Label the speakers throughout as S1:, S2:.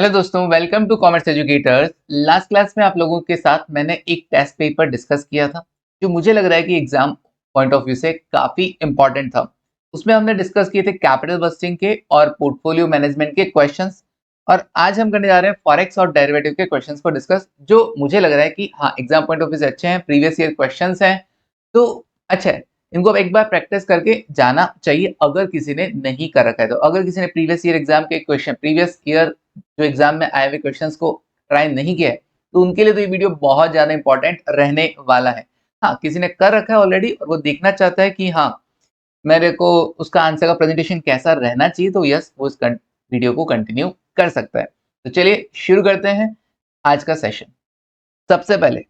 S1: Hello दोस्तों, welcome to Commerce Educators. Last class में आप लोगों के साथ मैंने एक टेस्ट पेपर डिस्कस किया था जो मुझे लग रहा है कि एग्जाम पॉइंट ऑफ व्यू से काफी इंपॉर्टेंट था। उसमें हमने डिस्कस किए थे कैपिटल बस्टिंग के और पोर्टफोलियो मैनेजमेंट के क्वेश्चंस। और आज हम करने जा रहे हैं फॉरेक्स और डेरिवेटिव के क्वेश्चंस को डिस्कस, जो मुझे लग रहा है कि हाँ, एग्जाम पॉइंट ऑफ व्यू से अच्छे हैं, प्रीवियस ईयर क्वेश्चंस हैं, तो अच्छा है। इनको अब एक बार प्रैक्टिस करके जाना चाहिए अगर किसी ने नहीं कर रखा है तो। अगर किसी ने प्रीवियस ईयर एग्जाम के क्वेश्चन, प्रीवियस ईयर जो एग्जाम में आए हुए क्वेश्चंस को ट्राई नहीं किया है, तो उनके लिए तो ये वीडियो बहुत ज्यादा इंपॉर्टेंट रहने वाला है। हाँ, किसी ने कर रखा है ऑलरेडी और वो देखना चाहता है कि हाँ, मेरे को उसका आंसर का प्रेजेंटेशन कैसा रहना चाहिए, तो यस, वो इस वीडियो को कंटिन्यू कर सकता है। तो चलिए शुरू करते हैं आज का सेशन। सबसे पहले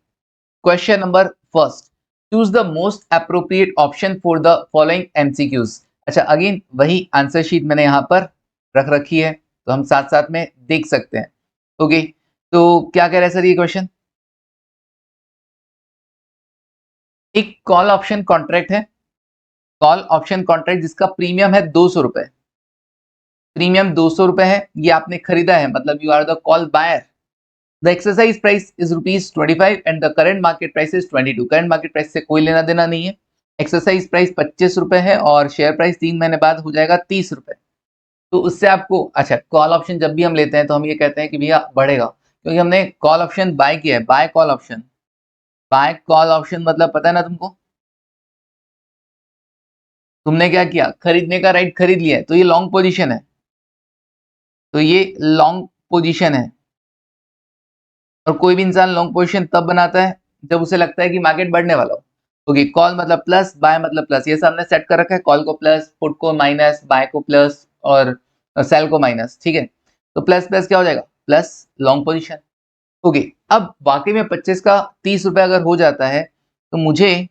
S1: question number first, choose the most appropriate option for the following MCQs. अच्छा, अगेन वही आंसर शीट मैंने यहाँ पर रख रखी है, तो हम साथ साथ में देख सकते हैं। ओके, तो क्या कह रहा है सर ये क्वेश्चन? एक कॉल ऑप्शन कॉन्ट्रैक्ट है, कॉल ऑप्शन कॉन्ट्रैक्ट जिसका प्रीमियम है 200 रुपए। प्रीमियम 200 रुपए है, ये आपने खरीदा है, मतलब you are the call buyer. The exercise price is ₹25 and the current market price is 22। Current market price से कोई लेना देना नहीं है। एक्सरसाइज प्राइस 25 रुपए है और शेयर प्राइस 3 महीने बाद हो जाएगा 30 रुपए। तो उससे आपको, अच्छा, कॉल ऑप्शन जब भी हम लेते हैं तो हम ये कहते हैं कि भैया बढ़ेगा, क्योंकि हमने कॉल ऑप्शन बाय किया है। Buy call option, buy call option मतलब पता है ना तुमको? तुमने क्या किया, खरीदने का राइट खरीद लिया है, तो ये लॉन्ग पोजीशन है, तो ये लॉन्ग पोजीशन है। और कोई भी इंसान लॉन्ग पोजीशन तब बनाता है जब उसे लगता है कि मार्केट बढ़ने वाला हो। ओके, कॉल मतलब प्लस, बाय मतलब प्लस, ये हमने सेट कर रखा है। कॉल को प्लस, पुट को माइनस, बाय को प्लस और सेल को माइनस। ठीक है, तो प्लस प्लस क्या हो जाएगा? Plus long position. ओके, अब वाकई में 25 का 30 रुपए अगर हो जाता है तो मुझे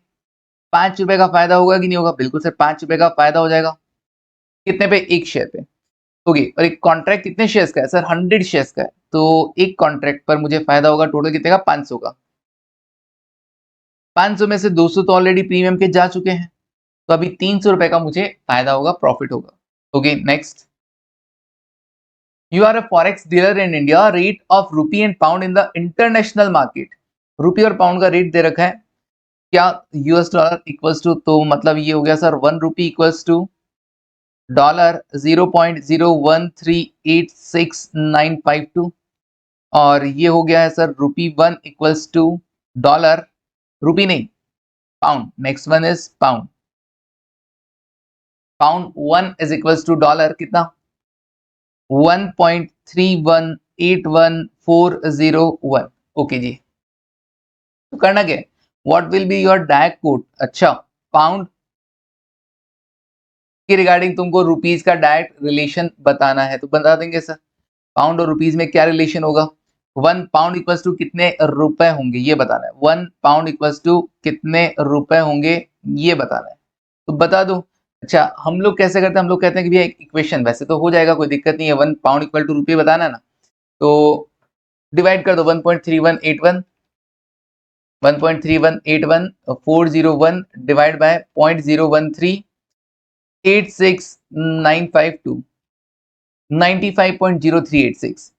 S1: 5 रुपए का फायदा होगा कि नहीं होगा? बिल्कुल सर, 5 रुपए का फायदा हो जाएगा। कितने पे? एक शेयर पे। ओके, और एक कॉन्ट्रैक्ट कितने शेयर्स का है सर? 100 शेयर्स का है, तो एक कॉन्ट्रैक्ट पर मुझे फायदा होगा टोटल कितने का? 500 का। 500 में से 200 तो ऑलरेडी प्रीमियम के जा चुके हैं, तो अभी 300 रुपए का मुझे फायदा होगा, प्रॉफिट होगा। Okay, next. You are a forex dealer in India, rate of rupee and pound in the international market. Rupee और पाउंड का रेट दे रखा है, क्या यूएस डॉलर इक्वल्स टू, तो मतलब ये हो गया sir 1 rupee equals to dollar 0.01386,952। और ये हो गया है सर रूपी 1 इक्वल्स टू डॉलर, रूपी नहीं, pound. Next one is pound. Pound 1 is equals to dollar कितना? 1.3181,401। ओके जी, तो करना क्या है? What will be your direct code? अच्छा, पाउंड के रिगार्डिंग तुमको रुपीज का डायरेक्ट रिलेशन बताना है, तो बता देंगे सर। पाउंड और रुपीज में क्या रिलेशन होगा? 1 पाउंड इक्वल्स टू कितने रुपए होंगे, ये बताना है। 1 पाउंड इक्वल्स टू कितने रुपए होंगे, ये बताना है, तो बता दो। अच्छा, हम लोग कैसे करते हैं? हम लोग कहते हैं कि भैया एक इक्वेशन, वैसे तो हो जाएगा, कोई दिक्कत नहीं है। 1 पाउंड इक्वल टू रुपये बताना है ना, तो डिवाइड कर दो। 1.3181, 1.3181,401 डिवाइड बाय 0.01386,952, 95.0386।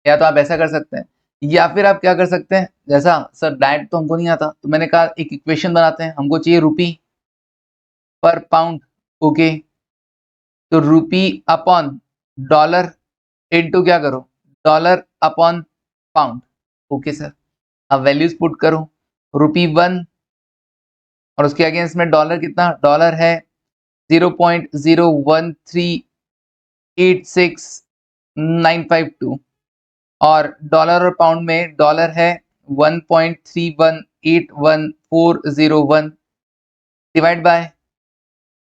S1: या तो आप ऐसा कर सकते हैं, या फिर आप क्या कर सकते हैं, जैसा सर डायरेक्ट तो हमको नहीं आता, तो मैंने कहा एक इक्वेशन बनाते हैं। हमको चाहिए रुपी पर पाउंड। ओके, तो रुपी अपॉन डॉलर इनटू क्या करो? Dollar upon pound. Okay sir, अब वैल्यूज पुट करो। रुपी 1 और उसके अगेंस्ट में डॉलर कितना? डॉलर है 0.01386,952 और डॉलर और पाउंड में डॉलर है 1.3181,401 डिवाइड बाय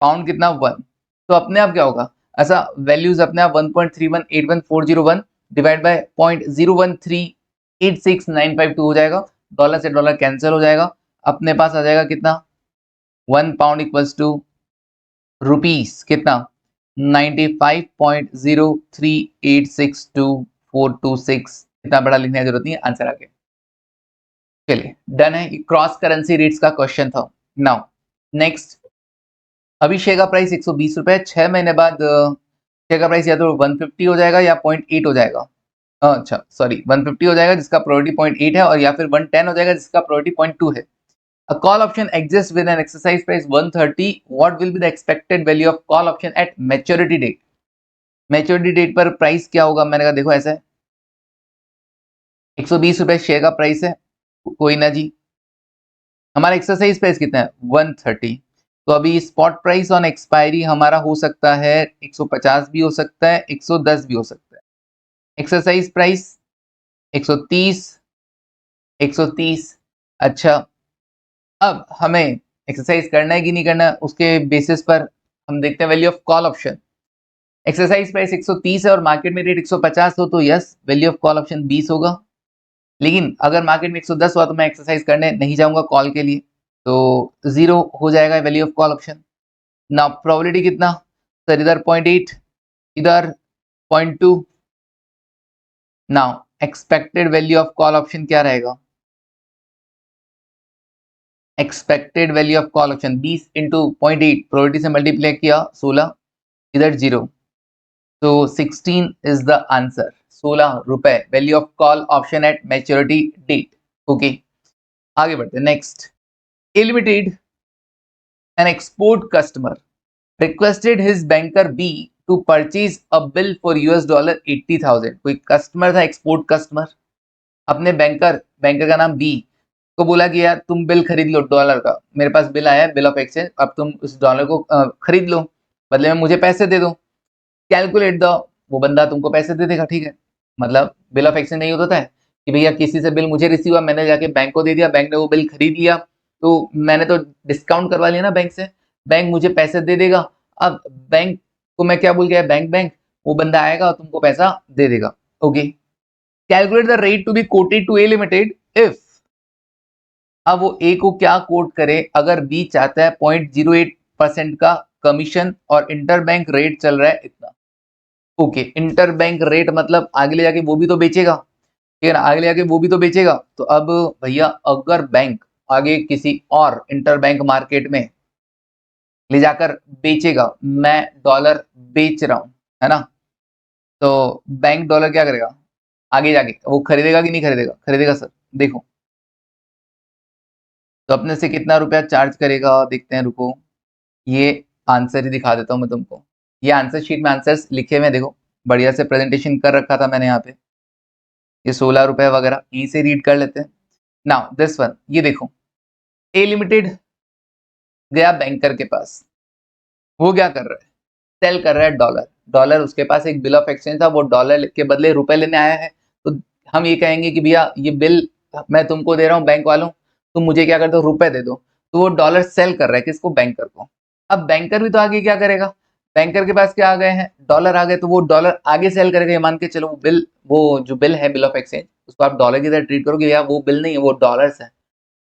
S1: पाउंड कितना? 1। तो अपने आप क्या होगा? ऐसा वैल्यूज अपने आप 1.3181,401 डिवाइड बाय 0.01386,952 हो जाएगा। डॉलर से डॉलर कैंसिल हो जाएगा, अपने पास आ जाएगा कितना? 1 पाउंड इक्वल्स टू रुपीस कितना? 95.03862,426। इतना बड़ा लिखने की जरूरत नहीं है, आंसर आ गया। चलिए डन है, क्रॉस करेंसी रेट्स का क्वेश्चन था। नाउ नेक्स्ट, अभी शेयर का प्राइस 120 रुपए, 6 महीने बाद शेयर का प्राइस या तो 150 हो जाएगा या 0.8 हो जाएगा। अच्छा सॉरी 150 हो जाएगा जिसका प्रोबेबिलिटी 0.8 है, और या फिर 110 हो जाएगा जिसका प्रोबेबिलिटी 0.2 है। A call option exists with an exercise price 130. What will be the expected value of call option at maturity date? Maturity date पर प्राइस क्या होगा? मैंने कहा देखो ऐसा है, 120 रुपए शेयर का प्राइस है, कोई ना जी, हमारा एक्सरसाइज प्राइस कितना है 130। तो अभी स्पॉट प्राइस ऑन एक्सपायरी हमारा हो सकता है 150 भी हो सकता है, 110 भी हो सकता है। Exercise price 130, 130। अच्छा, अब हमें एक्सरसाइज करना है कि नहीं करना, उसके बेसिस पर हम देखते हैं value of call option. Exercise price 130 है और मार्केट में रेट 150 हो तो yes, value of call option 20 होगा। लेकिन अगर मार्केट में 110 हुआ तो मैं एक्सरसाइज करने नहीं जाऊंगा कॉल के लिए, तो 0 हो जाएगा वैल्यू ऑफ कॉल ऑप्शन। ना प्रोबेबिलिटी कितना सर? इधर 0.8, इधर 0.2। Now expected value of call option क्या रहेगा? Expected value of call option 20 into 0.8 probability से मल्टीप्लाई किया 16, इधर 0, तो 16 इज द आंसर। 16 रुपए value of call option at maturity date. Okay, आगे बढ़ते हैं। Next, A Limited an export customer requested his banker B to purchase a bill for $80,000। कोई customer था, एक्सपोर्ट कस्टमर, अपने बैंकर का नाम बी को बोला कि यार तुम बिल खरीद लो डॉलर का, मेरे पास बिल आया है, बिल ऑफ एक्सचेंज, अब तुम उस डॉलर को खरीद लो, बदले में मुझे पैसे दे दो। कैलकुलेट द, वो बंदा तुमको पैसे दे देगा, ठीक है। मतलब बिल ऑफ एक्सचेंज नहीं होता है कि भैया किसी से बिल मुझे रिसीव हुआ, मैंने जाके बैंक को दे दिया, बैंक ने वो बिल खरीद लिया, तो मैंने तो डिस्काउंट करवा लिया ना बैंक से, बैंक मुझे पैसे दे देगा। अब बैंक को मैं क्या बोल गया, बैंक बैंक, वो बंदा आएगा और तुमको पैसा दे देगा। Okay, calculate the rate to be quoted to A Limited if, अब वो ए को क्या कोट करे अगर बी चाहता है 0.08% का कमीशन और इंटर बैंक रेट चल रहा है इतना। ओके, इंटर बैंक रेट मतलब आगे ले जाके वो भी तो बेचेगा, ठीक है ना, आगे ले जाके वो भी तो बेचेगा। तो अब भैया अगर बैंक आगे किसी और इंटर बैंक मार्केट में ले जाकर बेचेगा, मैं डॉलर बेच रहा हूं, है ना, तो बैंक डॉलर क्या करेगा आगे जाके, वो खरीदेगा कि नहीं खरीदेगा? खरीदेगा सर। देखो तो अपने से कितना रुपया चार्ज करेगा, देखते हैं, रुको, ये आंसर ही दिखा देता हूं मैं तुमको। ये आंसर शीट में आंसर्स लिखे हुए हैं, देखो बढ़िया से प्रेजेंटेशन कर रखा था मैंने यहाँ पे, ये 16 रुपए वगैरह यहीं से रीड कर लेते हैं। नाउ दिस वन, ये देखो, ए लिमिटेड गया बैंकर के पास, वो क्या कर रहा है, सेल कर रहा है डॉलर। डॉलर, उसके पास एक बिल ऑफ एक्सचेंज था, वो डॉलर के बदले रुपए लेने आया है, तो हम ये कहेंगे कि भैया ये बिल मैं तुमको दे रहा हूँ बैंक वालों, तुम मुझे क्या कर दो, रुपए दे दो। तो वो डॉलर सेल कर रहा है किसको, बैंकर को। अब बैंकर भी तो आगे क्या करेगा, बैंकर के पास क्या आ गए हैं, डॉलर आ गए, तो वो डॉलर आगे सेल करेगा। ये मान के चलो वो बिल, वो जो बिल है बिल ऑफ एक्सचेंज, उसको आप डॉलर की तरह ट्रीट करोगे, या वो बिल नहीं है, वो डॉलर्स है,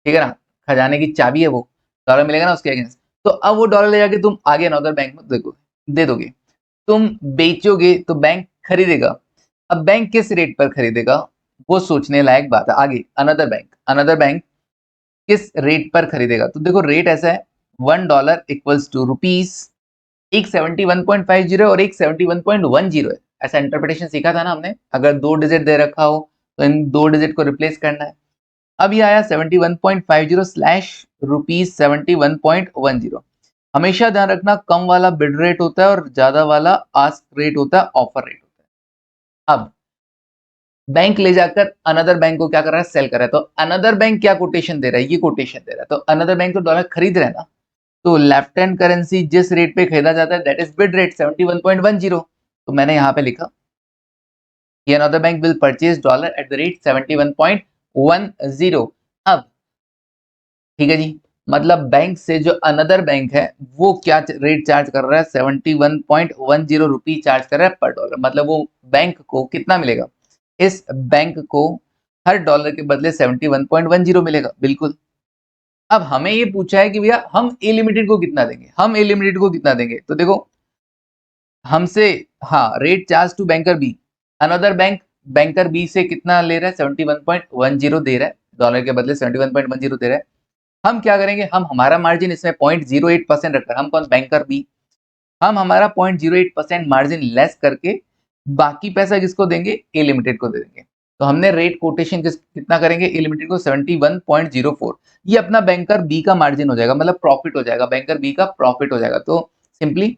S1: ठीक है ना, खजाने की चाबी है वो, डॉलर मिलेगा ना उसके अगेंस्ट। तो अब वो डॉलर ले जाके तुम आगे अनदर बैंक में दे दोगे, तुम बेचोगे तो बैंक खरीदेगा। अब बैंक किस रेट पर खरीदेगा, वो सोचने लायक बात है। आगे अनदर बैंक किस रेट पर खरीदेगा, तो देखो रेट ऐसा है, $1 इक्वल्स टू रुपीज, एक 71.50 और एक 71.10 है। ऐसा इंटरप्रिटेशन सीखा था ना हमने, अगर 2 डिजिट दे रखा हो तो इन 2 डिजिट को रिप्लेस करना है। अब ये आया 71.50 स्लैश रुपीज 71.10। हमेशा ध्यान रखना, कम वाला बिड रेट होता है और ज्यादा वाला आस्क रेट होता है, ऑफर रेट होता है। अब बैंक ले जाकर अनदर बैंक को क्या कर रहा है, सेल कर रहा है, तो अनदर बैंक क्या कोटेशन दे रहा है, ये कोटेशन दे रहा है, तो अनदर बैंक तो डॉलर खरीद रहा है ना, तो लेफ्ट हैंड करेंसी जिस रेट पे खरीदा जाता है दैट इज बिड रेट 71.10। तो मैंने यहां पे लिखा कि another bank will purchase dollar at the rate 71.10। अब ठीक है जी, मतलब बैंक से जो अनदर बैंक है वो क्या रेट चार्ज कर रहा है, 71.10 रुपी चार्ज कर रहा है पर डॉलर। मतलब वो बैंक को कितना मिलेगा, इस बैंक को हर डॉलर के बदले 71.10 मिलेगा, बिल्कुल। अब हमें ये पूछा है कि भैया हम ए लिमिटेड को कितना देंगे, हम ए लिमिटेड को कितना देंगे, तो देखो हमसे, हाँ, rate charge to banker B, another bank banker B से कितना ले रहा है, 71.10 दे रहा है, डॉलर के बदले 71.10 दे रहा है। हम क्या करेंगे, हम हमारा मार्जिन इसमें 0.08% रखकर, हम कौन, बैंकर बी, हम हमारा 0.08% मार्जिन लेस करके बाकी पैसा किसको देंगे, ए लिमिटेड को दे देंगे। तो हमने रेट कोटेशन कितना करेंगे, ए लिमिटेड को 71.04, ये अपना बैंकर बी का मार्जिन हो जाएगा, मतलब प्रॉफिट हो जाएगा, बैंकर बी का प्रॉफिट हो जाएगा। तो सिंपली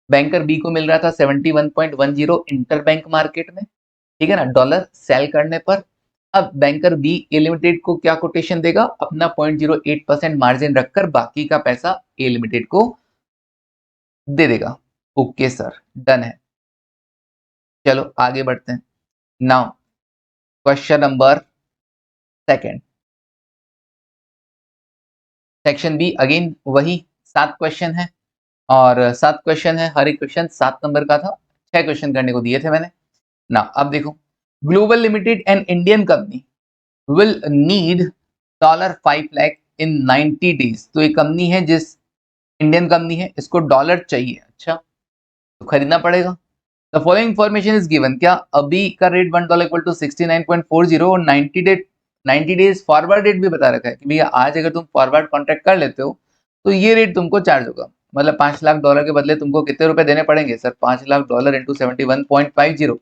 S1: बैंकर बी को मिल रहा था 71.10 इंटरबैंक मार्केट में, ठीक है ना, डॉलर सेल करने पर। अब बैंकर बी ए लिमिटेड को क्या कोटेशन देगा, अपना 0.08% मार्जिन रखकर बाकी का पैसा ए लिमिटेड को दे देगा। ओके सर, डन है। चलो आगे बढ़ते हैं। Now question number second, section B, again वही 7 क्वेश्चन है, और 7 क्वेश्चन है, हर एक क्वेश्चन 7 नंबर का था, 6 क्वेश्चन करने को दिए थे मैंने ना। अब देखो, global limited and Indian company will need $5 lakh in 90 days. तो ये कंपनी है, जिस इंडियन कंपनी है, इसको डॉलर चाहिए, अच्छा तो खरीदना पड़ेगा। The following information is given, क्या अभी का रेट $1 इक्वल टू 69.40 और 90 डेज फॉरवर्ड रेट भी बता रखा है कि भैया आज अगर तुम फॉरवर्ड कॉन्ट्रैक्ट कर लेते हो तो ये रेट तुमको चार्ज होगा, मतलब $5 लाख के बदले तुमको कितने रुपए देने पड़ेंगे सर, $5 लाख इंटू 71.50,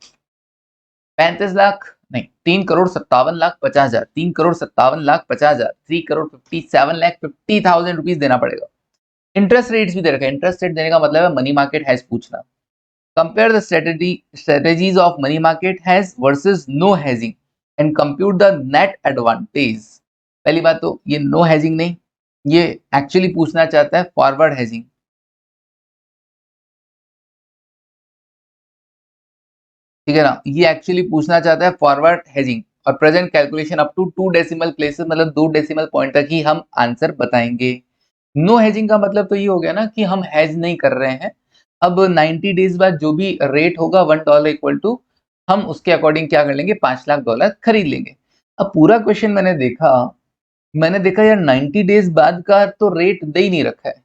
S1: 35 लाख नहीं, 3,57,50,000, 3,57,50,000, 3,57,50,000 रुपीज देना पड़ेगा। इंटरेस्ट रेट्स भी दे रखा है, इंटरेस्ट रेट देने का मतलब है मनी मार्केट हैज पूछना। Compare the strategies of money market has versus no hedging and compute the net advantage। पहली बात तो ये नो hedging नहीं, ये एक्चुअली पूछना चाहता है फॉरवर्ड hedging। ठीक है ना, ये एक्चुअली पूछना चाहता है फॉरवर्ड hedging, और present calculation up to 2 decimal places, मतलब 2 डेसिमल पॉइंट तक ही हम आंसर बताएंगे। नो hedging का मतलब तो ये हो गया ना कि हम hedge नहीं कर रहे हैं। अब 90 डेज बाद जो भी रेट होगा $1 इक्वल टू, हम उसके अकॉर्डिंग क्या कर लेंगे, $5 लाख खरीद लेंगे। अब पूरा क्वेश्चन मैंने देखा यार 90 डेज बाद का तो रेट दे ही नहीं रखा है।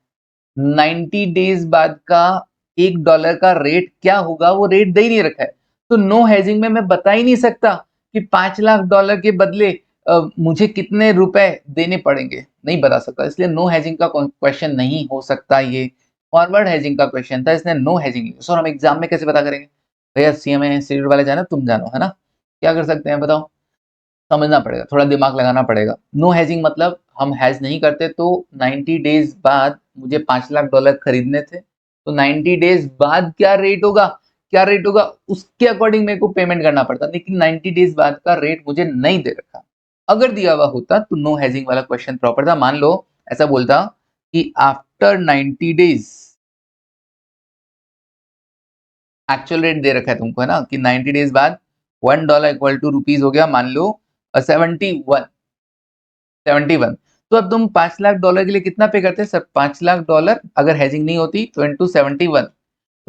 S1: 90 डेज बाद का $1 का रेट क्या होगा, वो रेट दे ही नहीं रखा है। तो नो हेजिंग में मैं बता ही नहीं सकता कि $5 लाख के बदले मुझे कितने रुपए देने पड़ेंगे, नहीं बता सकता, इसलिए नो हेजिंग का क्वेश्चन नहीं हो सकता। ये फॉरवर्ड हेजिंग का क्वेश्चन था, इसने नो हेजिंग। सर हम एग्जाम में कैसे पता करेंगे, भैया सीएमए इंस्टीट्यूट वाले जाना, तुम जानो, है ना, क्या कर सकते हैं बताओ, समझना पड़ेगा, थोड़ा दिमाग लगाना पड़ेगा। नो हेजिंग मतलब हम हेज नहीं करते, तो 90 डेज बाद मुझे $5 लाख खरीदने थे, तो 90 डेज बाद क्या रेट होगा, क्या रेट होगा उसके अकॉर्डिंग मेरे को पेमेंट करना पड़ता, लेकिन 90 डेज बाद का रेट मुझे नहीं दे रखा। अगर दिया हुआ होता तो नो हेजिंग वाला क्वेश्चन प्रॉपर था। मान लो ऐसा बोलता कि आफ्टर 90 डेज, एक्चुअल रेट दे रखा है तुमको, है ना, कि 90 डेज बाद $1 इक्वल टू रुपीज हो गया, मान लो 71। तो अब तुम $5 लाख के लिए कितना पे करते हैं सर, $5 लाख अगर हेजिंग नहीं होती तो इंटू 71,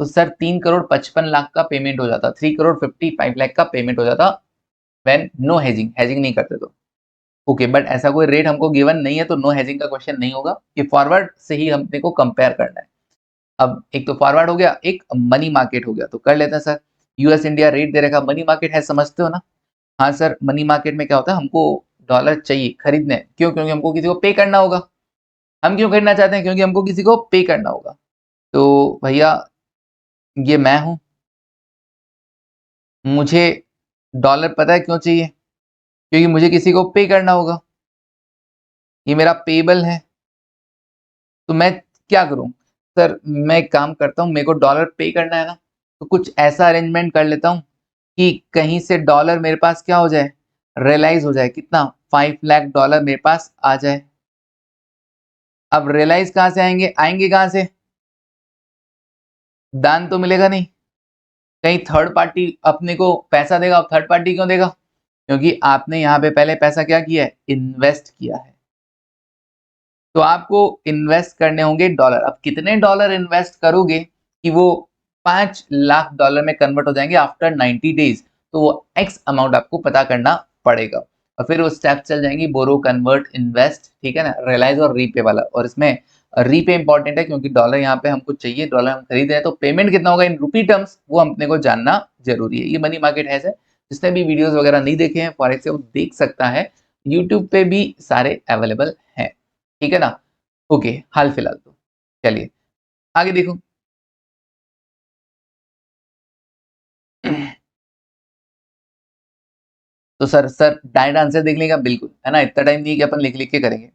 S1: तो सर 3,55,00,000 का पेमेंट हो जाता, 3,55,00,000 का पेमेंट हो जाता, व्हेन नो हेजिंग, हेजिंग नहीं करते तो। ओके, बट ऐसा कोई रेट हमको गिवन नहीं है, तो नो हेजिंग का क्वेश्चन नहीं होगा, ये फॉरवर्ड से ही हमने को कंपेयर करना है। अब एक तो फॉरवर्ड हो गया, एक मनी मार्केट हो गया, तो कर लेते हैं सर। यूएस इंडिया रेट दे रखा, मनी मार्केट है, समझते हो ना। हाँ सर, मनी मार्केट में क्या होता है, हमको डॉलर चाहिए खरीदने, क्यों, क्योंकि हमको किसी को पे करना होगा। हम क्यों खरीदना चाहते हैं, क्योंकि हमको किसी को पे करना होगा। तो भैया ये मैं हूं, मुझे डॉलर पता है क्यों चाहिए, क्योंकि मुझे किसी को पे करना होगा, ये मेरा पेबल है। तो मैं क्या करूं सर, मैं एक काम करता हूं, मेरे को डॉलर पे करना है ना, तो कुछ ऐसा अरेंजमेंट कर लेता हूं कि कहीं से डॉलर मेरे पास क्या हो जाए, रियलाइज हो जाए, कितना, $5 लाख मेरे पास आ जाए। अब रियलाइज कहां से आएंगे, आएंगे कहां से, दान तो मिलेगा नहीं, कहीं थर्ड पार्टी अपने को पैसा देगा। अब थर्ड पार्टी क्यों देगा, क्योंकि आपने यहाँ पे पहले पैसा क्या किया है, इन्वेस्ट किया है। तो आपको इन्वेस्ट करने होंगे डॉलर। अब कितने डॉलर इन्वेस्ट करोगे कि वो $5 लाख में कन्वर्ट हो जाएंगे आफ्टर 90 डेज, तो वो एक्स अमाउंट आपको पता करना पड़ेगा, और फिर वो स्टेप चल जाएंगी, बोरो, कन्वर्ट, इन्वेस्ट, ठीक है ना, रियलाइज और रीपे वाला। और इसमें रीपे इंपॉर्टेंट है, क्योंकि डॉलर यहाँ पे हमको चाहिए, डॉलर हम खरीद रहे हैं, तो पेमेंट कितना होगा इन रूपी टर्म्स, वो अपने को जानना जरूरी है। ये मनी मार्केट है सर, जिसने भी वीडियोस वगैरह नहीं देखे हैं फॉरेक्स से, वो देख सकता है, यूट्यूब पे भी सारे अवेलेबल हैं, ठीक है ना। ओके, हाल फिलहाल तो चलिए आगे देखो। तो सर डायरेक्ट आंसर देख लेगा, बिल्कुल है ना, इतना टाइम नहीं है कि अपन लिख लिख के करेंगे।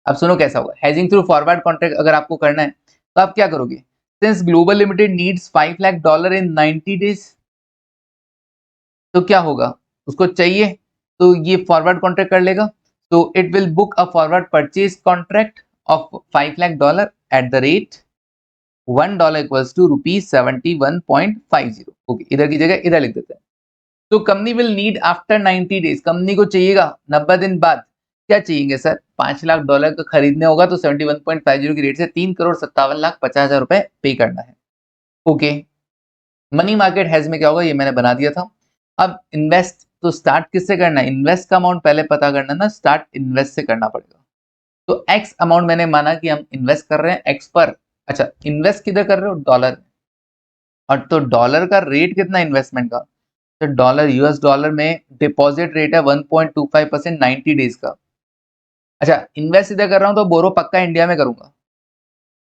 S1: अब सुनो कैसा होगा, हेजिंग थ्रू फॉरवर्ड कॉन्ट्रैक्ट अगर आपको करना है तो आप क्या करोगे, since global limited needs $5 lakh in 90 days, तो क्या होगा, उसको चाहिए तो ये फॉरवर्ड कॉन्ट्रैक्ट कर लेगा, तो it will book a forward purchase contract of $5 lakh at the rate $1 equals to ₹71.50। Okay, इधर की जगह इधर लिख देते हैं। तो company will need after 90 days, company को चाहिएगा 90 दिन बाद क्या चाहिए सर, $5 लाख का खरीदने होगा तो 71.50 की रेट से 3,57,50,000 रुपए पे करना है। ओके, मनी मार्केट हैज में क्या होगा ये मैंने बना दिया था। अब इन्वेस्ट तो स्टार्ट किससे करना है, इन्वेस्ट का अमाउंट पहले पता करना ना, स्टार्ट इन्वेस्ट से करना पड़ेगा। तो एक्स अमाउंट मैंने माना कि हम इन्वेस्ट कर रहे हैं एक्स पर, अच्छा इन्वेस्ट किधर कर रहे हो, डॉलर, और तो डॉलर का रेट कितना इन्वेस्टमेंट का, तो डॉलर यूएस डॉलर में डिपॉजिट रेट है 1.25% 90 डेज का। अच्छा इन्वेस्ट इधर कर रहा हूं तो बोरो पक्का इंडिया में करूंगा,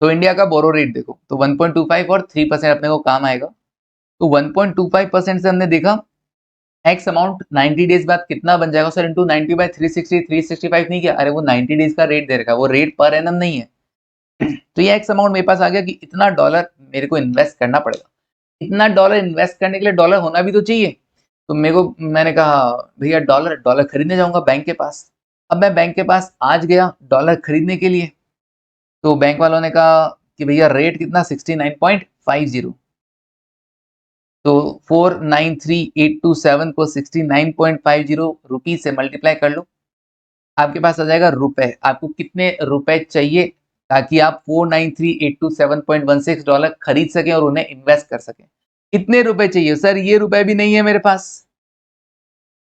S1: तो इंडिया का बोरो रेट देखो तो 1.25 और 3% अपने को काम आएगा। तो 1.25% से हमने देखा एक्स अमाउंट 90 डेज बाद कितना बन जाएगा सर, इंटू 90 बाई 360, 365 नहीं किया, अरे वो 90 डेज का रेट दे रखा है, वो रेट पर एनम नहीं है। तो ये एक्स अमाउंट मेरे पास आ गया कि इतना डॉलर मेरे को इन्वेस्ट करना पड़ेगा। इतना डॉलर इन्वेस्ट करने के लिए डॉलर होना भी तो चाहिए, तो मेरे को मैंने कहा भैया डॉलर डॉलर खरीदने जाऊंगा बैंक के पास। अब मैं बैंक के पास आज गया डॉलर खरीदने के लिए, तो बैंक वालों ने कहा कि भैया रेट कितना 69.50, तो 493,827 को 69.50 रुपीज से मल्टीप्लाई कर लो, आपके पास आ जाएगा रुपए, आपको कितने रुपए चाहिए ताकि आप 493,827.16 खरीद सकें और उन्हें इन्वेस्ट कर सकें। कितने रुपए चाहिए सर, ये रुपए भी नहीं है मेरे पास,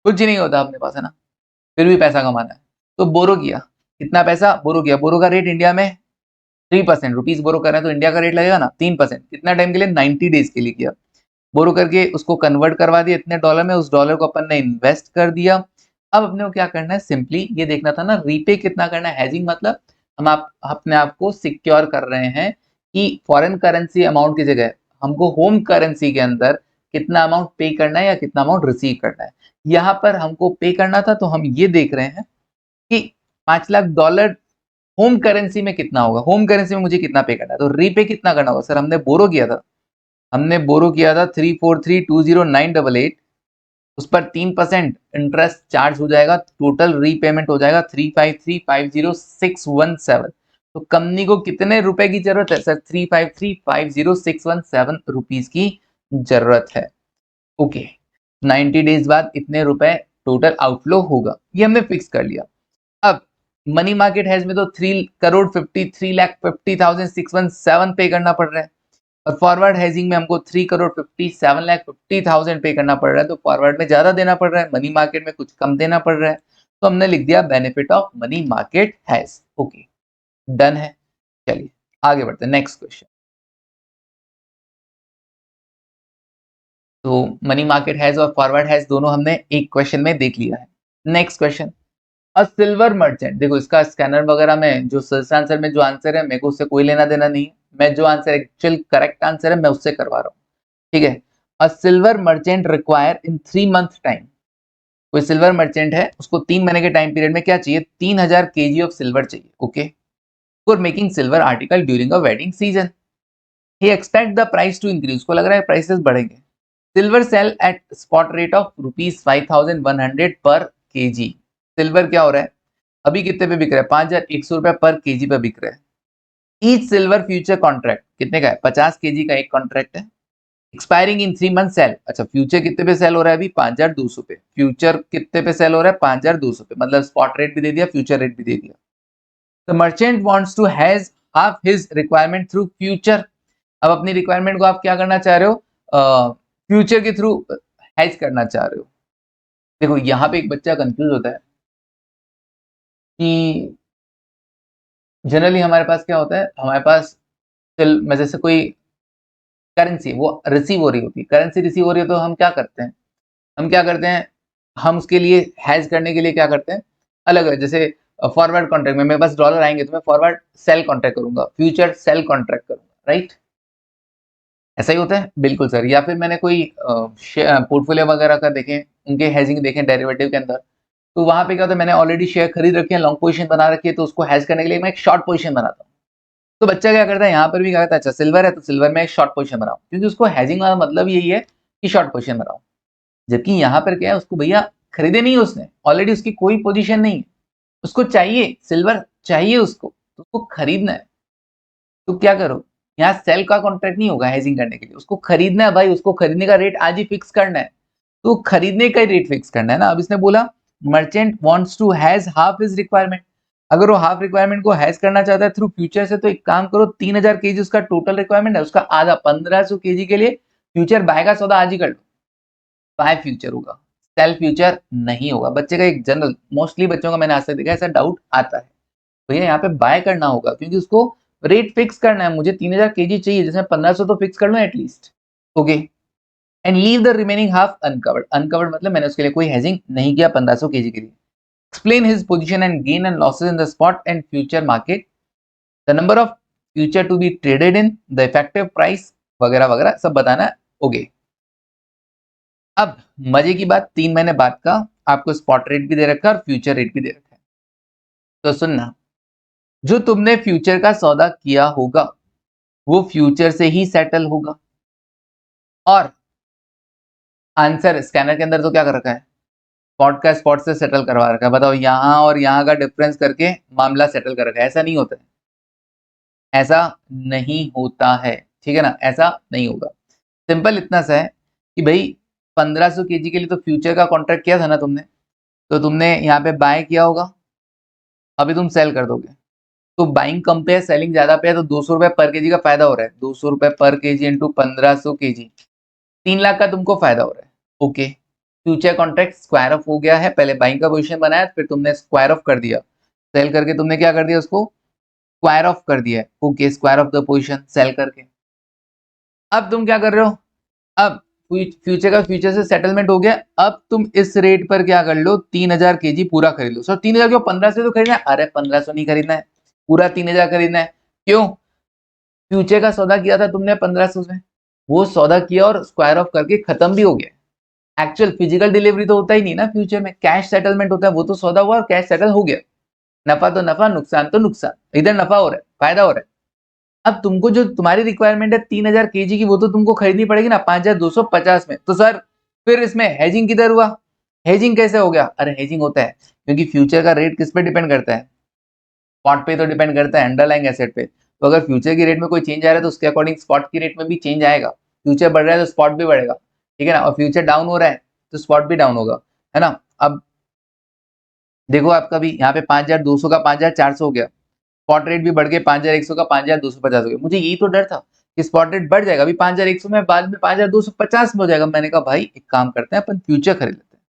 S1: कुछ नहीं होता अपने पास है ना, फिर भी पैसा कमाना है, तो बोरो किया। कितना पैसा बोरो किया, बोरो का रेट इंडिया में 3%, रुपीज बोरो कर रहे हैं तो इंडिया का रेट लगेगा ना 3%, कितना टाइम के लिए 90 डेज के लिए किया, बोरो करके उसको कन्वर्ट करवा दिया इतने डॉलर में, उस डॉलर को अपन ने इन्वेस्ट कर दिया। अब अपने को क्या करना है, सिंपली ये देखना था ना रीपे कितना करना है, हेजिंग मतलब हम आप अपने आप को सिक्योर कर रहे हैं कि फॉरेन करेंसी अमाउंट की जगह हमको होम करेंसी के अंदर कितना अमाउंट पे करना है या कितना अमाउंट रिसीव करना है। यहाँ पर हमको पे करना था तो हम ये देख रहे हैं कि $5 लाख होम करेंसी में कितना होगा, होम करेंसी में मुझे कितना पे करना है, तो रीपे कितना करना होगा सर, हमने बोरो किया था 343,20988, उस पर 3% इंटरेस्ट चार्ज हो जाएगा, टोटल रीपेमेंट हो जाएगा 353,50617। तो कंपनी को कितने रुपए की जरूरत है सर, 353,50617 रुपीज की जरूरत है। ओके, 90 डेज बाद इतने रुपए टोटल आउटफ्लो होगा, ये हमने फिक्स कर लिया। अब मनी मार्केट हैज में तो 3,53,50,617 पे करना पड़ रहा है, और फॉरवर्ड हेजिंग में हमको 3,57,50,000 पे करना पड़ रहा है, तो फॉरवर्ड में ज्यादा देना पड़ रहा है, मनी मार्केट में कुछ कम देना पड़ रहा है, तो हमने लिख दिया benefit of money market has. Okay done है, चलिए आगे बढ़ते हैं नेक्स्ट क्वेश्चन। तो मनी मार्केट हैज और फॉरवर्ड हैज दोनों हमने एक क्वेश्चन में देख लिया है। नेक्स्ट क्वेश्चन, अ सिल्वर मर्चेंट, देखो इसका स्कैनर वगैरह में जो सर्च आंसर में जो आंसर है मेरे को उससे कोई लेना देना नहीं है, मैं जो आंसर एक्चुअल करेक्ट आंसर है मैं उससे करवा रहा हूँ, ठीक है। अ सिल्वर मर्चेंट रिक्वायर इन 3 मंथ टाइम, कोई सिल्वर मर्चेंट है उसको 3 महीने के टाइम पीरियड में क्या चाहिए, 3,000 केजी ऑफ सिल्वर चाहिए, okay, for making silver article during a wedding season. He expect the price to increase, उसको लग रहा है प्राइसेस बढ़ेंगे। Silver sell at spot rate of ₹5,100 पर केजी, सिल्वर क्या हो रहा है अभी कितने पे बिक रहा है, 5,100 रुपए पर केजी पे बिक रहा है। ईच सिल्वर फ्यूचर कॉन्ट्रैक्ट कितने का है, 50 केजी का एक कॉन्ट्रैक्ट है, एक्सपायरिंग इन 3 मंथ सेल, अच्छा फ्यूचर कितने पे सेल हो रहा है अभी 5,200 पे, फ्यूचर कितने पे सेल हो रहा है 5,200 पे, मतलब स्पॉट रेट भी दे दिया फ्यूचर रेट भी दे दिया। The merchant wants to hedge half his requirement through future, अब अपनी रिक्वायरमेंट को आप क्या करना चाह रहे हो, फ्यूचर के थ्रू हैज करना चाह रहे हो। देखो यहाँ पे एक बच्चा कंफ्यूज होता है कि जनरली हमारे पास क्या होता है, हमारे पास में जैसे कोई करेंसी वो रिसीव हो रही होती है, करेंसी रिसीव हो रही है तो हम क्या करते हैं, हम उसके लिए हैज करने के लिए क्या करते हैं, अलग अलग, जैसे फॉरवर्ड कॉन्ट्रैक्ट में मेरे पास डॉलर आएंगे तो मैं फॉरवर्ड सेल कॉन्ट्रैक्ट करूंगा, फ्यूचर सेल कॉन्ट्रैक्ट करूंगा, राइट। ऐसा ही होता है? बिल्कुल सर। या फिर मैंने कोई पोर्टफोलियो वगैरह का देखें, उनके हेजिंग देखें डेरिवेटिव के अंदर, तो वहाँ पे क्या होता है, मैंने ऑलरेडी शेयर खरीद रखे हैं, लॉन्ग पोजीशन बना रखी है, तो उसको हेज करने के लिए मैं एक शॉर्ट पोजीशन बनाता हूँ। तो बच्चा क्या करता है, यहाँ पर भी क्या करता है, अच्छा सिल्वर है तो सिल्वर में एक शॉर्ट पोजीशन बनाओ, क्योंकि उसको हेजिंग का मतलब यही है कि शॉर्ट पोजीशन बनाओ। जबकि यहाँ पर क्या है, उसको भैया खरीदे नहीं है उसने, ऑलरेडी उसकी कोई पोजीशन नहीं है, उसको चाहिए सिल्वर, चाहिए उसको, तो उसको खरीदना है। तो क्या करो, यहाँ सेल का कॉन्ट्रैक्ट नहीं होगा हेजिंग करने के लिए, उसको खरीदना है भाई, उसको खरीदने का रेट आज ही फिक्स करना है। तो खरीदने का ही रेट फिक्स करना है ना। अब इसने बोला merchant wants to hedge half his requirement. अगर वो हाफ रिक्वायरमेंट को हैज करना चाहता है थ्रू फ्यूचर से, तो एक काम करो, 3000 केजी उसका टोटल रिक्वायरमेंट है, उसका आधा 1500 केजी के लिए फ्यूचर बाय का सौदा आज ही कर लो। बाय फ्यूचर होगा, सेल फ्यूचर नहीं होगा। बच्चे का एक जनरल, मोस्टली बच्चों का मैंने आज तक देखा ऐसा डाउट आता है, भैया यहाँ पे बाय करना होगा क्योंकि उसको रेट फिक्स करना है, मुझे 3000 केजी चाहिए, जिसमें 1500 तो फिक्स कर लो at least. Okay, and leave the remaining half uncovered. Uncovered मतलब मैंने उसके लिए कोई हेजिंग नहीं किया 1500 केजी के लिए। Explain his position and gain and losses in the spot and future market, the number of future to be traded in, the effective price वगैरह वगैरह सब बताना है। ओके, अब मजे की बात, 3 महीने बाद का आपको स्पॉट रेट भी दे रखा है और फ्यूचर रेट भी दे रखा है। तो सुनना, जो तुमने फ्यूचर का सौदा किया होगा वो फ्यूचर से ही सेटल होगा। और आंसर स्कैनर के अंदर तो क्या कर रखा है, स्पॉट का स्पॉट से सेटल करवा रखा है। बताओ, यहां और यहां का डिफरेंस करके मामला सेटल कर रखा है। ऐसा नहीं होता है, ऐसा नहीं होता है, ठीक है ना, ऐसा नहीं होगा। सिंपल इतना सा है कि भाई 1500 केजी के लिए तो फ्यूचर का कॉन्ट्रैक्ट किया था ना तुमने, तो तुमने यहाँ पे बाय किया होगा, अभी तुम सेल कर दोगे, तो बाइंग कम पे है, सेलिंग ज्यादा पे है, तो 200 रुपए पर केजी का फायदा हो रहा है। 200 रुपए पर केजी इंटू 1500 केजी, 3 लाख का तुमको फायदा हो रहा है। Okay, future contract square of हो गया है, पहले बाइंग का पोजीशन बनाया, फिर तुमने स्क्वायर ऑफ कर दिया, सेल करके तुमने क्या कर दिया, उसको स्क्वायर ऑफ कर दिया है। Okay, square of the position cell करके। अब तुम क्या कर रहे हो, अब फ्यूचर का फ्यूचर से सेटलमेंट हो गया, अब तुम इस रेट पर क्या कर लो, 3000 केजी पूरा खरीद लो। सर 3000 क्यों, 15 से तो खरीदना है? अरे 1500 नहीं खरीदना है, पूरा 3000 खरीदना है। क्यों, फ्यूचर का सौदा किया था तुमने 1500 में, वो सौदा किया और स्क्वायर ऑफ करके खत्म भी हो गया। एक्चुअल फिजिकल डिलीवरी तो होता ही नहीं ना फ्यूचर में, कैश सेटलमेंट होता है, वो तो सौदा हुआ और कैश सेटल हो गया। नफा तो नफा, नुकसान तो नुकसान, इधर नफा हो रहा है, फायदा हो रहा है। अब तुमको जो तुम्हारी रिक्वायरमेंट है 3000 केजी की, वो तो तुमको खरीदनी पड़ेगी ना 5250 में। तो सर फिर इसमें हेजिंग किधर हुआ, हेजिंग कैसे हो गया? अरे हेजिंग होता है क्योंकि फ्यूचर का रेट किस पे डिपेंड करता है, स्पॉट पे तो डिपेंड करता है, अंडरलाइंग एसेट पे। तो अगर फ्यूचर की रेट में कोई चेंज आ रहा है तो उसके अकॉर्डिंग स्पॉट की रेट में भी चेंज आएगा। फ्यूचर बढ़ रहा है तो स्पॉट भी बढ़ेगा, ठीक है ना, और फ्यूचर डाउन हो रहा है तो स्पॉट भी डाउन होगा, है ना। अब देखो आपका भी यहाँ पे 5200 का 5400 हो गया, स्पॉट रेट भी बढ़ के 5100 का 5250 हो गया। मुझे यही तो डर था कि स्पॉट रेट बढ़ जाएगा, अभी 5100 में, बाद में 5250 में हो जाएगा। मैंने कहा भाई एक काम करते हैं, अपन फ्यूचर खरीद लेते हैं,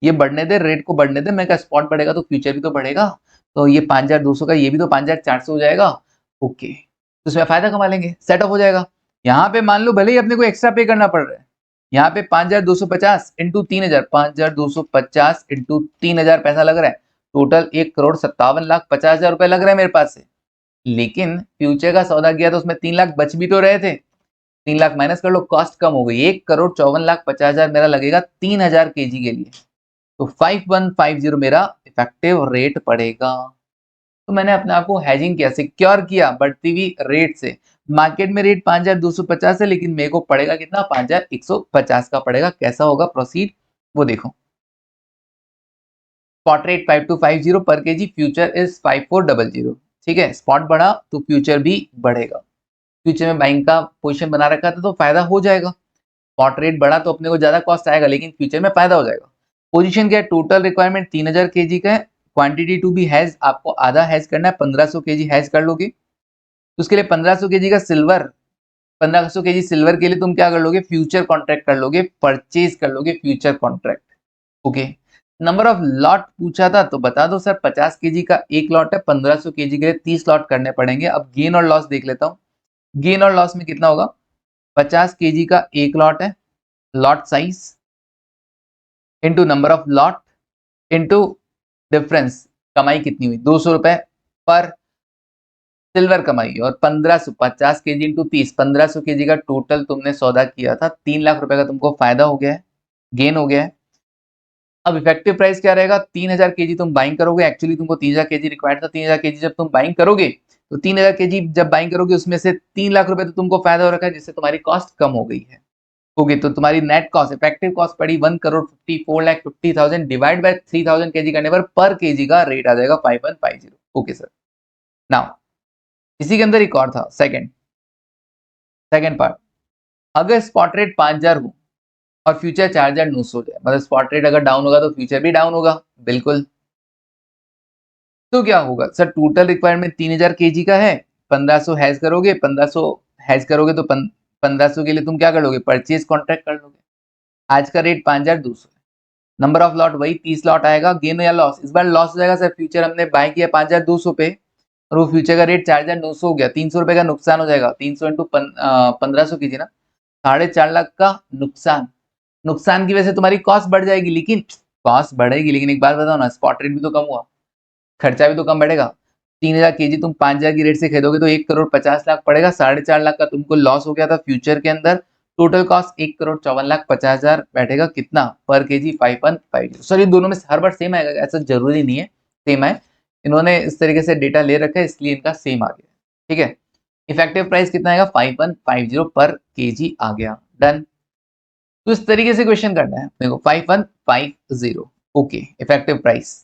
S1: ये बढ़ने दे, रेट को बढ़ने दे। मैं कहा स्पॉट बढ़ेगा तो फ्यूचर भी तो बढ़ेगा, तो ये 5200 का ये भी तो 5400 हो जाएगा। ओके, तो इसमें फायदा कमा लेंगे, सेटअप हो जाएगा। यहाँ पे मान लो भले ही अपने को एक्स्ट्रा पे करना पड़ रहा है, यहाँ पे 5250 इंटू 3000, 5250 इंटू 3000 पैसा लग रहा है, टोटल 1,57,50,000 रुपए लग रहा है मेरे पास से। लेकिन फ्यूचर का सौदा किया तो उसमें 3 लाख बच भी तो रहे थे, 3 लाख माइनस कर लो, कॉस्ट कम हो गई, 1,54,50,000 मेरा लगेगा 3000 केजी के लिए। तो 5150 मेरा इफेक्टिव रेट पड़ेगा। तो मैंने अपने आप को हेजिंग किया, सिक्योर किया बढ़ती हुई रेट से। मार्केट में रेट 5250 है, लेकिन मेरे को पड़ेगा कितना, 5150 का पड़ेगा। कैसा होगा प्रोसीड वो देखो। स्पॉट रेट 5250 पर केजी, फ्यूचर इज 5400। ठीक है, स्पॉट बढ़ा तो फ्यूचर भी बढ़ेगा। फ्यूचर में बाइंग का पोजीशन बना रखा था तो फायदा हो जाएगा। स्पॉट रेट बढ़ा तो अपने को ज्यादा कॉस्ट आएगा, लेकिन फ्यूचर में फायदा हो जाएगा। पोजीशन क्या है, टोटल रिक्वायरमेंट 3000 केजी का है, क्वांटिटी टू बी हैज आपको आधा हैज करना है, 1500 केजी हैज कर लोगे। तो उसके लिए 1500 केजी का सिल्वर, 1500 केजी सिल्वर के लिए तुम क्या कर लोगे, फ्यूचर कॉन्ट्रैक्ट कर लोगे, परचेज कर लोगे future contract. Okay, number of lot पूछा था तो बता दो सर 50 केजी का एक लॉट है, 1500 केजी के लिए 30 लॉट करने पड़ेंगे। अब गेन और लॉस देख लेता हूँ, गेन और लॉस में कितना होगा, 50 केजी का एक लॉट है, lot size into number of lot into difference, कमाई कितनी हुई 200 रुपए पर सिल्वर कमाई और 1500 50 केजी इंटू 30 1500 केजी का टोटल तुमने सौदा किया था, 3 लाख रुपए का तुमको फायदा हो गया है, गेन हो गया है। अब इफेक्टिव प्राइस क्या रहेगा, 3000 केजी तुम बाइंग करोगे, एक्चुअली तुमको 3000 केजी रिक्वायर्ड था, 3000 केजी जब तुम बाइंग करोगे तो 3000 केजी जब बाइंग करोगे उसमें से 3 लाख रुपए तो तुमको फायदा हो रखा है, जिससे तुम्हारी कॉस्ट कम हो गई है। ओके, तो तुम्हारी नेट कॉस्ट इफेक्टिव कॉस्ट पड़ी 1,54,50,000 डिवाइड बाय 3000 केजी करने पर केजी का रेट आ जाएगा 5150। ओके सर, नाउ इसी के अंदर एक और था, सेकंड पार्ट, अगर स्पॉट रेट 5000 हो और फ्यूचर 4900 हो जाए, मतलब स्पॉट रेट अगर डाउन होगा तो फ्यूचर भी डाउन होगा, बिल्कुल। तो क्या होगा सर, टोटल रिक्वायरमेंट 3000 केजी का है, 1500 हैज करोगे, 1500 हैज करोगे तो 1500 के लिए तुम क्या कर लोगे, परचेज कॉन्ट्रैक्ट कर लोगे। आज का रेट 5200 है, नंबर ऑफ लॉट वही 30 लॉट आएगा, गेन या लॉस, इस बार लॉस हो जाएगा सर, फ्यूचर हमने बाय किया 5200 पे और वो फ्यूचर का रेट 4900 हो गया, 300 रुपए का नुकसान हो जाएगा, 300 इंटू 1500 कीजिए ना, 4.5 लाख का नुकसान। नुकसान की वजह से तुम्हारी कॉस्ट बढ़ जाएगी, लेकिन कॉस्ट बढ़ेगी, लेकिन एक बात बताओ ना, स्पॉट रेट भी तो कम हुआ, खर्चा भी तो कम बढ़ेगा। 3000 केजी तुम 5000 की रेट से खरीदोगे तो 1,50,00,000 पड़ेगा, 4.5 लाख का तुमको लॉस हो गया था फ्यूचर के अंदर, टोटल कॉस्ट 1,54,50,000 बैठेगा, कितना पर केजी 5.50। सर ये दोनों में हर बार सेम आएगा, ऐसा जरूरी नहीं है सेम आए, इन्होंने इस तरीके से डेटा ले रखा है इसलिए इनका सेम आ गया, ठीक है। इफेक्टिव प्राइस कितना आएगा, 5150 पर केजी आ गया, डन। तो इस तरीके से क्वेश्चन करना है देखो, 5150। ओके, इफेक्टिव प्राइस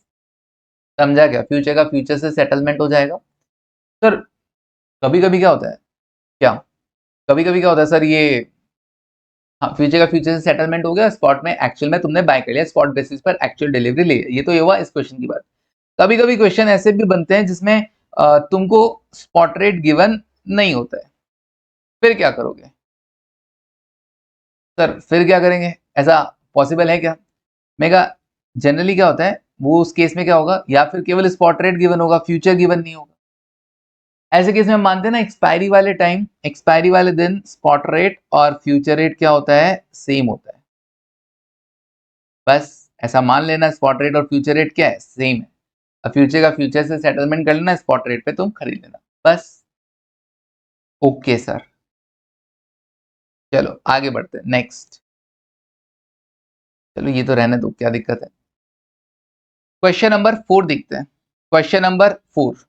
S1: समझा क्या, फ्यूचर का फ्यूचर से सेटलमेंट हो जाएगा। सर कभी कभी क्या होता है, क्या कभी कभी क्या होता है सर, ये हाँ फ्यूचर का फ्यूचर से सेटलमेंट हो गया, स्पॉट में एक्चुअल में तुमने बाय कर लिया, स्पॉट बेसिस पर एक्चुअल डिलीवरी ले, ये तो ये हुआ इस क्वेश्चन की बात। कभी कभी क्वेश्चन ऐसे भी बनते हैं जिसमें तुमको स्पॉट रेट गिवन नहीं होता है, फिर क्या करोगे सर, फिर क्या करेंगे, ऐसा पॉसिबल है क्या। मैं कहा जनरली क्या होता है, वो उस केस में क्या होगा, या फिर केवल स्पॉट रेट गिवन होगा, फ्यूचर गिवन नहीं होगा। ऐसे केस में मानते हैं ना, एक्सपायरी वाले टाइम, एक्सपायरी वाले दिन स्पॉट रेट और फ्यूचर रेट क्या होता है, सेम होता है। बस ऐसा मान लेना, स्पॉट रेट और फ्यूचर रेट क्या है, सेम है। अब फ्यूचर का फ्यूचर से सेटलमेंट कर लेना, स्पॉट रेट पे तुम खरीद लेना, बस। ओके सर, चलो आगे बढ़ते हैं, नेक्स्ट। चलो ये तो रहने दो, क्या दिक्कत है। क्वेश्चन नंबर 4 देखते हैं, क्वेश्चन नंबर 4।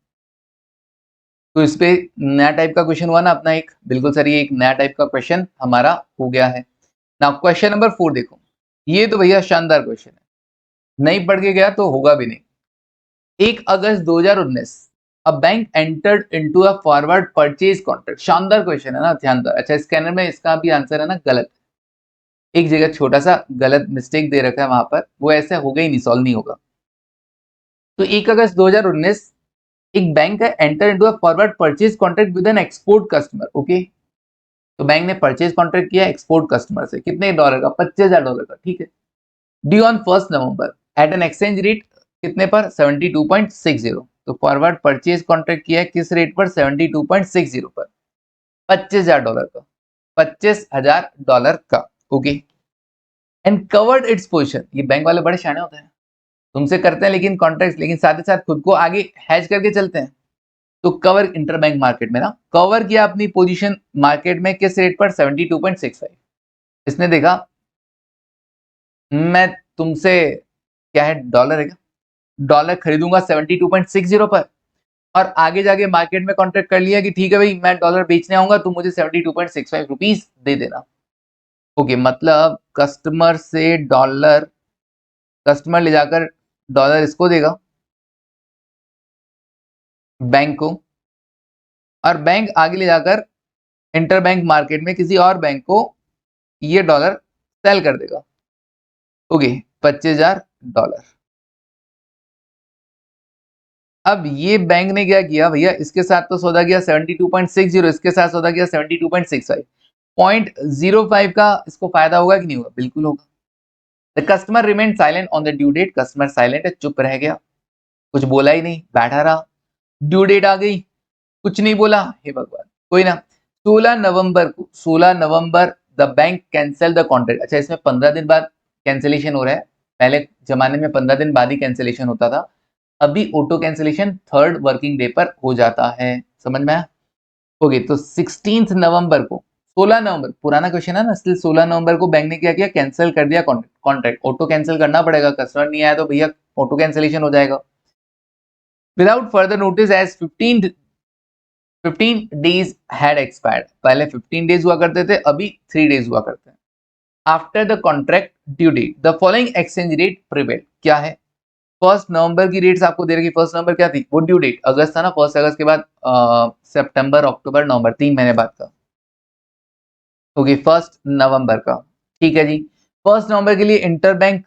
S1: तो इस पे नया टाइप का क्वेश्चन हुआ ना अपना एक, बिल्कुल सर ये एक नया टाइप का क्वेश्चन हमारा हो गया है ना। क्वेश्चन नंबर 4 देखो, ये तो भैया शानदार क्वेश्चन है, नहीं पढ़ के गया तो होगा भी नहीं। 1 अगस्त 2019 a bank entered into a forward purchase contract, शानदार क्वेश्चन है ना, ध्यान दो। अच्छा स्कैनर में इसका भी आंसर है ना गलत, एक जगह छोटा सा गलत मिस्टेक दे रखा है वहां पर, वो ऐसे होगा ही नहीं, सॉल्व नहीं होगा। तो 1 अगस्त 2019 एक बैंक है enter into a forward purchase contract with an export customer. Okay, तो बैंक ने परचेज कॉन्ट्रैक्ट किया एक्सपोर्ट कस्टमर से, कितने डॉलर का, $25,000 का, ठीक है। Due on 1 November at an exchange rate कितने पर, 72.60। तो फॉरवर्ड परचेज कॉन्ट्रैक्ट किया है किस रेट पर, 72.60 पर, $25,000 का, $25,000 का। Okay, and covered its position, ये बैंक वाले बड़े शाने होते हैं, तुमसे करते हैं लेकिन कॉन्ट्रैक्ट, लेकिन साथ ही साथ खुद को आगे हैज करके चलते हैं। तो कवर इंटरबैंक मार्केट में ना, कवर किया अपनी पोजीशन मार्केट में किस रेट पर, 72.65। इसने देखा मैं तुमसे क्या है, डॉलर है क्या, डॉलर खरीदूंगा 72.60 पर, और आगे जाके मार्केट में कॉन्ट्रैक्ट कर लिया कि ठीक है भाई मैं डॉलर बेचने आऊंगा, तुम मुझे 72.65 रुपीज दे देना। ओके, मतलब कस्टमर से डॉलर, कस्टमर ले जाकर डॉलर इसको देगा बैंक को, और बैंक आगे ले जाकर इंटरबैंक मार्केट में किसी और बैंक को ये डॉलर सेल कर देगा। ओके, $25,000। अब ये बैंक ने क्या किया भैया, इसके साथ तो सौदा किया 72.60, इसके साथ सौदा किया 72.65, 0.05 का इसको फायदा होगा कि नहीं होगा, बिल्कुल होगा। The customer remain silent on the due date, customer silent है, चुप रह गया, कुछ बोला ही नहीं, बैठा रहा। ड्यू डेट आ गई, कुछ नहीं बोला, हे भगवान कोई ना। 16 नवंबर को, 16 नवंबर the bank cancel the contract. अच्छा इसमें 15 दिन बाद कैंसिलेशन हो रहा है, पहले जमाने में 15 दिन बाद ही कैंसिलेशन होता था, अभी auto cancellation 3rd working day पर हो जाता है, समझ में आया? ओके, तो 16 नवंबर को, 16 नवंबर, पुराना क्वेश्चन है ना, इसलिए 16 नवंबर को बैंक ने क्या किया, कैंसिल कर दिया कॉन्ट्रैक्ट। ऑटो कैंसिल करना पड़ेगा, कस्टमर नहीं आया तो भैया ऑटो कैंसिलेशन हो जाएगा। Without further notice as 15 days had expired, पहले 15 डेज हुआ करते थे, अभी 3 डेज हुआ करते हैं। After the contract due date the following exchange rate prevail, क्या है? 1 नवंबर की रेट्स आपको दे रखी। 1 नवंबर क्या थी? वो ड्यू डेट अगस्त था ना, 1 अगस्त के बाद सितंबर, अक्टूबर, नवंबर, 3 महीने बाद का। ओके, 1 नवंबर का, ठीक है जी। 1 नवंबर के लिए इंटर बैंक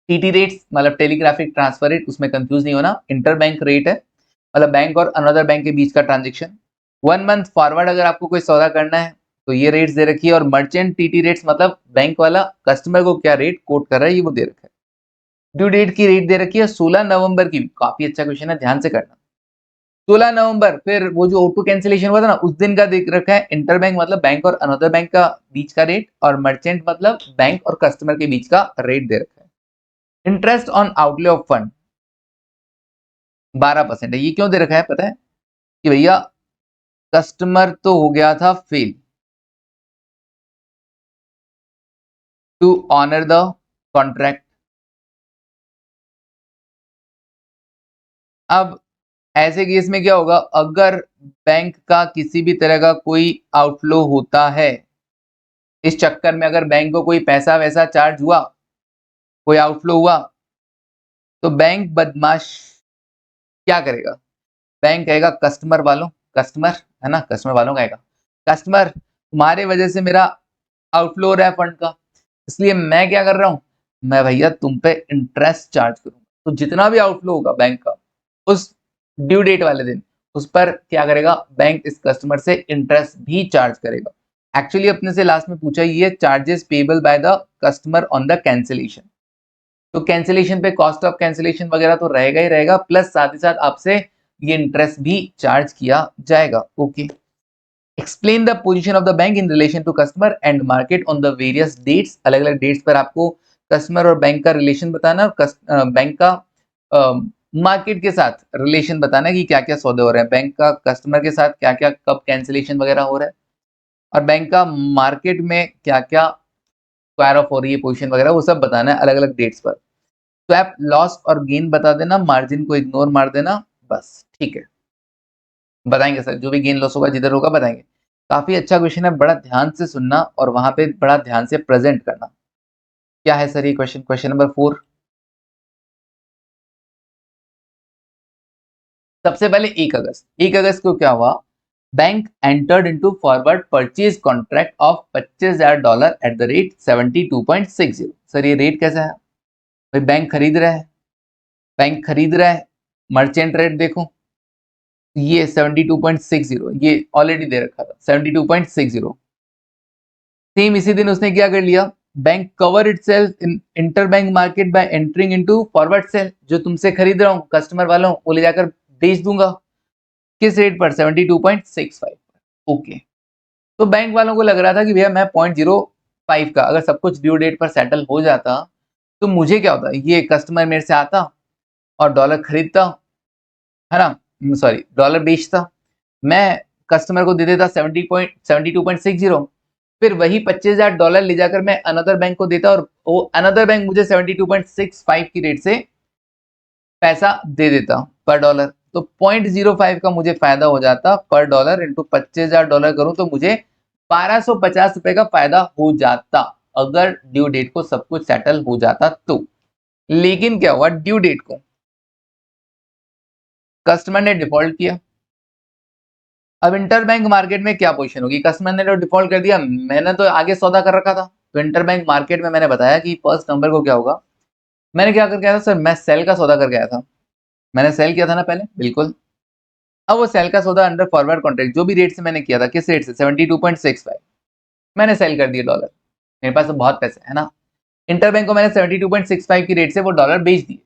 S1: टीटी रेट्स, मतलब टेलीग्राफिक ट्रांसफर रेट, उसमें कंफ्यूज नहीं होना, इंटर बैंक रेट है, मतलब बैंक और अनदर बैंक के बीच का ट्रांजेक्शन। 1 मंथ फॉरवर्ड अगर आपको कोई सौदा करना है तो ये रेट्स दे रखी है, और मर्चेंट टीटी रेट्स मतलब बैंक वाला कस्टमर को क्या रेट कोट कर रहा है ये वो दे रखा है। ड्यू डेट की रेट दे रखी है 16 नवंबर की, काफी अच्छा क्वेश्चन है, ध्यान से करना। 16 नवंबर, फिर वो जो ऑटो कैंसिलेशन हुआ था ना, उस दिन का देख रखा है। इंटर बैंक मतलब बैंक और अनदर बैंक का बीच का रेट, और मर्चेंट मतलब बैंक और कस्टमर के बीच का रेट दे रखा है। Interest on outlay of fund 12% है। ये क्यों दे रखा है पता है? कि भैया कस्टमर तो हो गया था fail to honour the contract. अब ऐसे केस में क्या होगा, अगर बैंक का किसी भी तरह का कोई आउटफ्लो होता है, इस चक्कर में अगर बैंक को कोई पैसा वैसा चार्ज हुआ, कोई आउटफ्लो हुआ, तो बैंक बदमाश क्या करेगा? बैंक कहेगा कस्टमर वालों, कस्टमर है ना, कस्टमर वालों कहेगा, कस्टमर तुम्हारे वजह से मेरा आउटफ्लो हो रहा है फंड का, इसलिए मैं क्या कर रहा हूं, मैं भैया तुम पे इंटरेस्ट चार्ज करूंगा। तो जितना भी आउटफ्लो होगा बैंक का उस ड्यू डेट वाले दिन, उस पर क्या करेगा बैंक, इस कस्टमर से इंटरेस्ट भी चार्ज करेगा। एक्चुअली अपने से लास्ट में पूछा ये charges payable by the customer on the cancellation, तो कैंसिलेशन पे कॉस्ट ऑफ कैंसिलेशन वगैरह तो रहेगा ही रहेगा, प्लस साथ ही साथ आपसे ये इंटरेस्ट भी चार्ज किया जाएगा। Okay, explain the position of the bank in relation to customer and market on the various dates, अलग अलग डेट्स पर आपको कस्टमर और बैंक का रिलेशन बताना, और बैंक का मार्केट के साथ रिलेशन बताना है कि क्या क्या सौदे हो रहे हैं, बैंक का कस्टमर के साथ क्या क्या कब कैंसिलेशन वगैरह हो रहा है, और बैंक का मार्केट में क्या क्या स्क्वायर ऑफ हो रही है पोजीशन वगैरह, वो सब बताना है अलग अलग डेट्स पर। स्वैप लॉस और गेन बता देना, मार्जिन को इग्नोर मार देना, बस ठीक है। बताएंगे सर, जो भी गेन लॉस होगा जिधर होगा बताएंगे। काफी अच्छा क्वेश्चन है, बड़ा ध्यान से सुनना और वहां पे बड़ा ध्यान से प्रेजेंट करना। क्या है सर ये क्वेश्चन? Question number 4। सबसे पहले 1 अगस्त को क्या हुआ, bank entered into forward purchase contract of $25,000 eight the rate 72.60। Sir ये रेट कैसा है? भाई बैंक खरीद रहा है, बैंक खरीद रहा है, मर्चेंट रेट देखो ये 72.60, ये ऑलरेडी दे रखा था 72.60। सेम इसी दिन उसने क्या कर लिया, bank cover itself in interbank market by entering into forward sale, जो तुमसे खरीद रहा हूं कस्टमर वालों वो ले जाकर बेच दूंगा, किस रेट पर? 72.65 पर। ओके, तो बैंक वालों को लग रहा था कि भैया मैं 0.05 का अगर सब कुछ ड्यू डेट पर सेटल हो जाता तो मुझे क्या होता, ये कस्टमर मेरे से आता और डॉलर खरीदता, है ना, सॉरी डॉलर बेचता, मैं कस्टमर को दे देता 72.60, फिर वही $25,000 ले जाकर मैं अनदर बैंक को देता, और वो अनदर बैंक मुझे 72.65 की रेट से पैसा दे देता पर डॉलर, तो 0.05 का मुझे फायदा हो जाता पर डॉलर, इंटू $25,000 करूं तो मुझे ₹1250 का फायदा हो जाता, अगर ड्यू डेट को सब कुछ सेटल हो जाता तो। लेकिन क्या हुआ, ड्यू डेट को कस्टमर ने डिफॉल्ट किया। अब इंटरबैंक मार्केट में क्या पोजीशन होगी, कस्टमर ने तो डिफॉल्ट कर दिया, मैंने तो आगे सौदा कर रखा था, तो इंटरबैंक मार्केट में मैंने बताया कि 1 नवंबर को क्या होगा, मैंने क्या करके आया था सर, मैं सेल का सौदा करके आया था, मैंने सेल किया था ना पहले, बिल्कुल। अब वो सेल का सौदा अंडर फॉरवर्ड कॉन्ट्रैक्ट जो भी रेट से मैंने किया था, किस रेट से? 72.65, मैंने सेल कर दिया डॉलर, मेरे पास तो बहुत पैसे है ना, इंटरबैंक को मैंने 72.65 की रेट से वो डॉलर बेच दिए।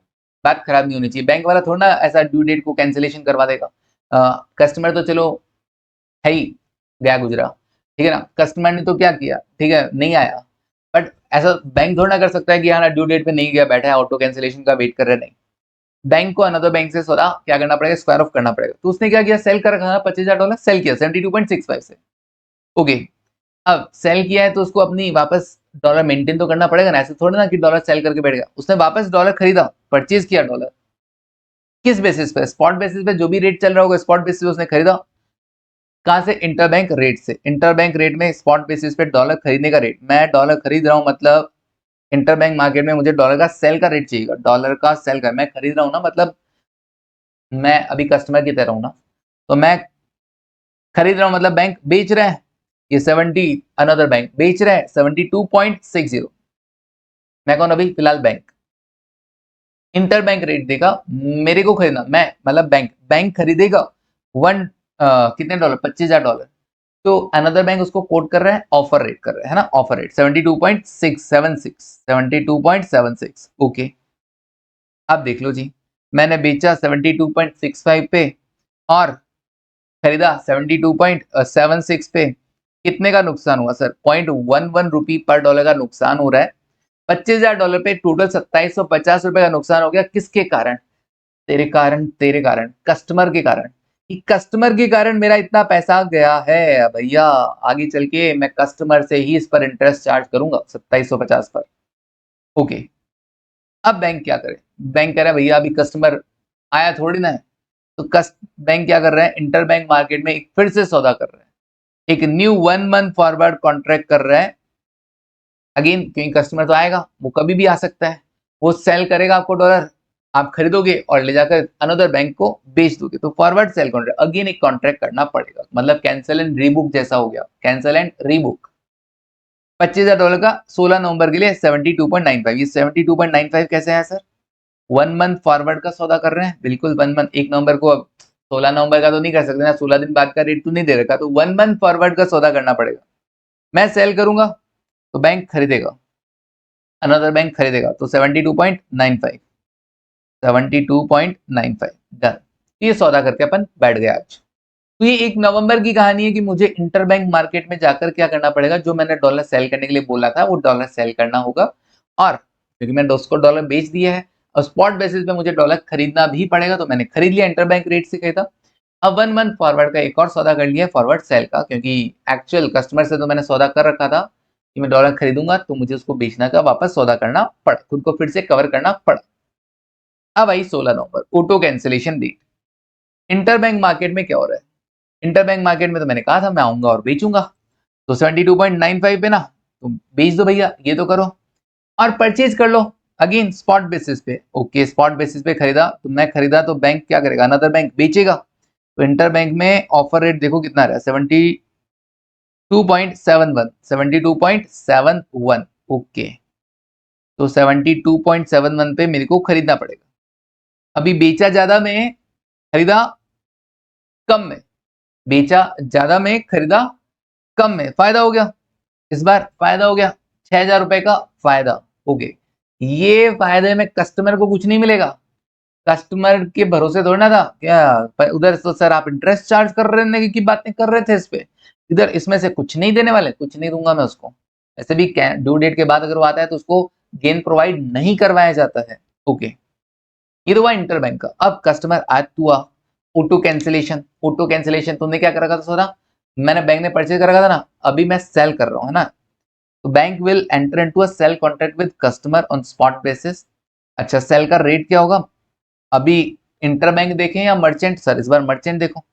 S1: बात खराब नहीं होनी चाहिए, बैंक वाला थोड़ा ना ऐसा ड्यू डेट को कैंसिलेशन करवा देगा, कस्टमर तो चलो है ही, गया गुजरा, ठीक है ना, कस्टमर ने तो क्या किया, ठीक है नहीं आया, बट ऐसा बैंक थोड़ा ना कर सकता है कि हाँ ड्यू डेट पे नहीं गया, बैठा है ऑटो कैंसिलेशन का वेट कर रहा है, नहीं, बैंक को अनदर बैंक से सौदा क्या करना पड़ेगा, स्क्वायर ऑफ करना पड़ेगा। तो उसने क्या किया, सेल कर रखा था $25,000, सेल किया 72.65 से। ओके, अब सेल किया है तो उसको अपनी वापस डॉलर मेंटेन तो करना पड़ेगा ना, ऐसे थोड़ा ना कि डॉलर सेल करके बैठ गया। उसने वापस डॉलर खरीदा, परचेज किया डॉलर, किस बेसिस पे, स्पॉट बेसिस पे, जो भी रेट चल रहा होगा स्पॉट बेसिस पे उसने खरीदा। कहां से, इंटरबैंक रेट से। इंटरबैंक रेट में स्पॉट बेसिस पे डॉलर खरीदने का रेट, मैं डॉलर खरीद रहा हूं मतलब इंटरबैंक मार्केट में मुझे डॉलर का सेल का रेट चाहिए, डॉलर का सेल का, मैं खरीद रहा हूं ना, मतलब मैं अभी कस्टमर की तरह हूं ना, तो मैं खरीद रहा हूं मतलब बैंक बेच रहा है, ये 70, अनदर बैंक बेच रहा है 72.60। मैं कौन अभी फिलहाल बैंक, इंटरबैंक रेट देगा मेरे को खरीदना, मैं मतलब बैंक खरीदेगा कितने डॉलर, $25,000। तो अनदर बैंक उसको कोट कर रहा है, ऑफर रेट कर रहा है ना, ऑफर रेट 72.676। ओके, अब देख लो जी, मैंने बेचा 72.65 पे और खरीदा 72.76 पे, कितने का नुकसान हुआ सर, ₹0.11 पर डॉलर का नुकसान हो रहा है। $25,000 पे टोटल ₹2750 का नुकसान हो गया, किसके कारण, तेरे कारण, तेरे कारण, कस्टमर के कारण। कि कस्टमर के कारण मेरा इतना पैसा गया है भैया, आगे चल के मैं कस्टमर से ही इस पर इंटरेस्ट चार्ज करूंगा 2750 पर। ओके, अब बैंक क्या करे, बैंक कह रहा है भैया अभी कस्टमर आया थोड़ी ना है, तो बैंक क्या कर रहा है, इंटर बैंक मार्केट में एक फिर से सौदा कर रहा है, एक न्यू 1 मंथ फॉरवर्ड कॉन्ट्रैक्ट कर रहा है अगेन, क्योंकि कस्टमर तो आएगा, वो कभी भी आ सकता है, वो सेल करेगा आपको डॉलर, आप खरीदोगे और ले जाकर अनदर बैंक को बेच दोगे, तो फॉरवर्ड सेल कॉन्ट्रैक्ट अगेन एक कॉन्ट्रैक्ट करना पड़ेगा, मतलब कैंसिल एंड रीबुक जैसा हो गया, कैंसिल एंड रीबुक। $25,000 का 16 नवंबर के लिए 72.95, ये 72.95 कैसे है सर, 1 मंथ फॉरवर्ड का सौदा कर रहे हैं, बिल्कुल 1 मंथ, 1 नवंबर को, अब 16 नवंबर का तो नहीं कर सकते ना, 16 दिन बाद का रेट तो नहीं दे रखा, तो 1 मंथ फॉरवर्ड का सौदा करना पड़ेगा। मैं सेल करूंगा तो बैंक खरीदेगा, अनदर बैंक खरीदेगा, तो 72.95, 72.95 डन। ये सौदा करके अपन बैठ गए आज। तो ये 1 नवंबर की कहानी है कि मुझे इंटरबैंक मार्केट में जाकर क्या करना पड़ेगा, जो मैंने डॉलर सेल करने के लिए बोला था वो डॉलर सेल करना होगा, और क्योंकि मैंने उसको डॉलर बेच दिया है और स्पॉट बेसिस पे मुझे डॉलर खरीदना भी पड़ेगा, तो मैंने खरीद लिया इंटरबैंक रेट से खरीदा। अब 1 मंथ फॉरवर्ड का एक और सौदा कर लिया फॉरवर्ड सेल का, क्योंकि एक्चुअल कस्टमर से तो मैंने सौदा कर रखा था कि मैं डॉलर खरीदूंगा, तो मुझे उसको बेचना का वापस सौदा करना पड़ा, खुद को फिर से कवर करना पड़ा। अब आई 16 नवंबर, auto cancellation date. Interbank market में क्या हो रहा है, इंटरबैंक मार्केट में तो मैंने कहा था मैं आऊंगा और बेचूंगा, तो 72.95 पे ना, तो बेच दो भैया, ये तो करो और परचेज कर लो अगेन स्पॉट बेसिस पे। ओके, स्पॉट बेसिस पे खरीदा, तो मैं खरीदा तो बैंक क्या करेगा, अनदर बैंक बेचेगा, तो इंटर बैंक में ऑफर रेट देखो कितना रहा, 72.71, 72.71। ओके, तो 72.71 पे मेरे को खरीदना पड़ेगा। अभी बेचा ज्यादा में, खरीदा कम में, बेचा ज्यादा में, खरीदा कम में, फायदा हो गया, इस बार फायदा हो गया ₹6,000 का फायदा। ओके, ये फायदे में कस्टमर को कुछ नहीं मिलेगा, कस्टमर के भरोसे थोड़ा ना था क्या, उधर तो सर आप इंटरेस्ट चार्ज कर रहे की बातें कर रहे थे इस पे, इधर इसमें से कुछ नहीं देने वाले, कुछ नहीं दूंगा मैं उसको, ऐसे भी ड्यू डेट के बाद अगर वो आता है तो उसको गेन प्रोवाइड नहीं करवाया जाता है। ओके, ये तो हुआ इंटरबैंक का। अब कस्टमर आज हुआ ऑटो कैंसिलेशन, ऑटो कैंसिलेशन तुमने क्या कर रखा था सोना, मैंने बैंक ने परचेज कर रखा था ना, अभी मैं सेल कर रहा हूँ है ना, तो bank will enter into a sale contract with customer on spot basis. अच्छा, सेल का रेट क्या होगा, अभी इंटरबैंक देखें या मर्चेंट, सर इस बार मर्चेंट देखो,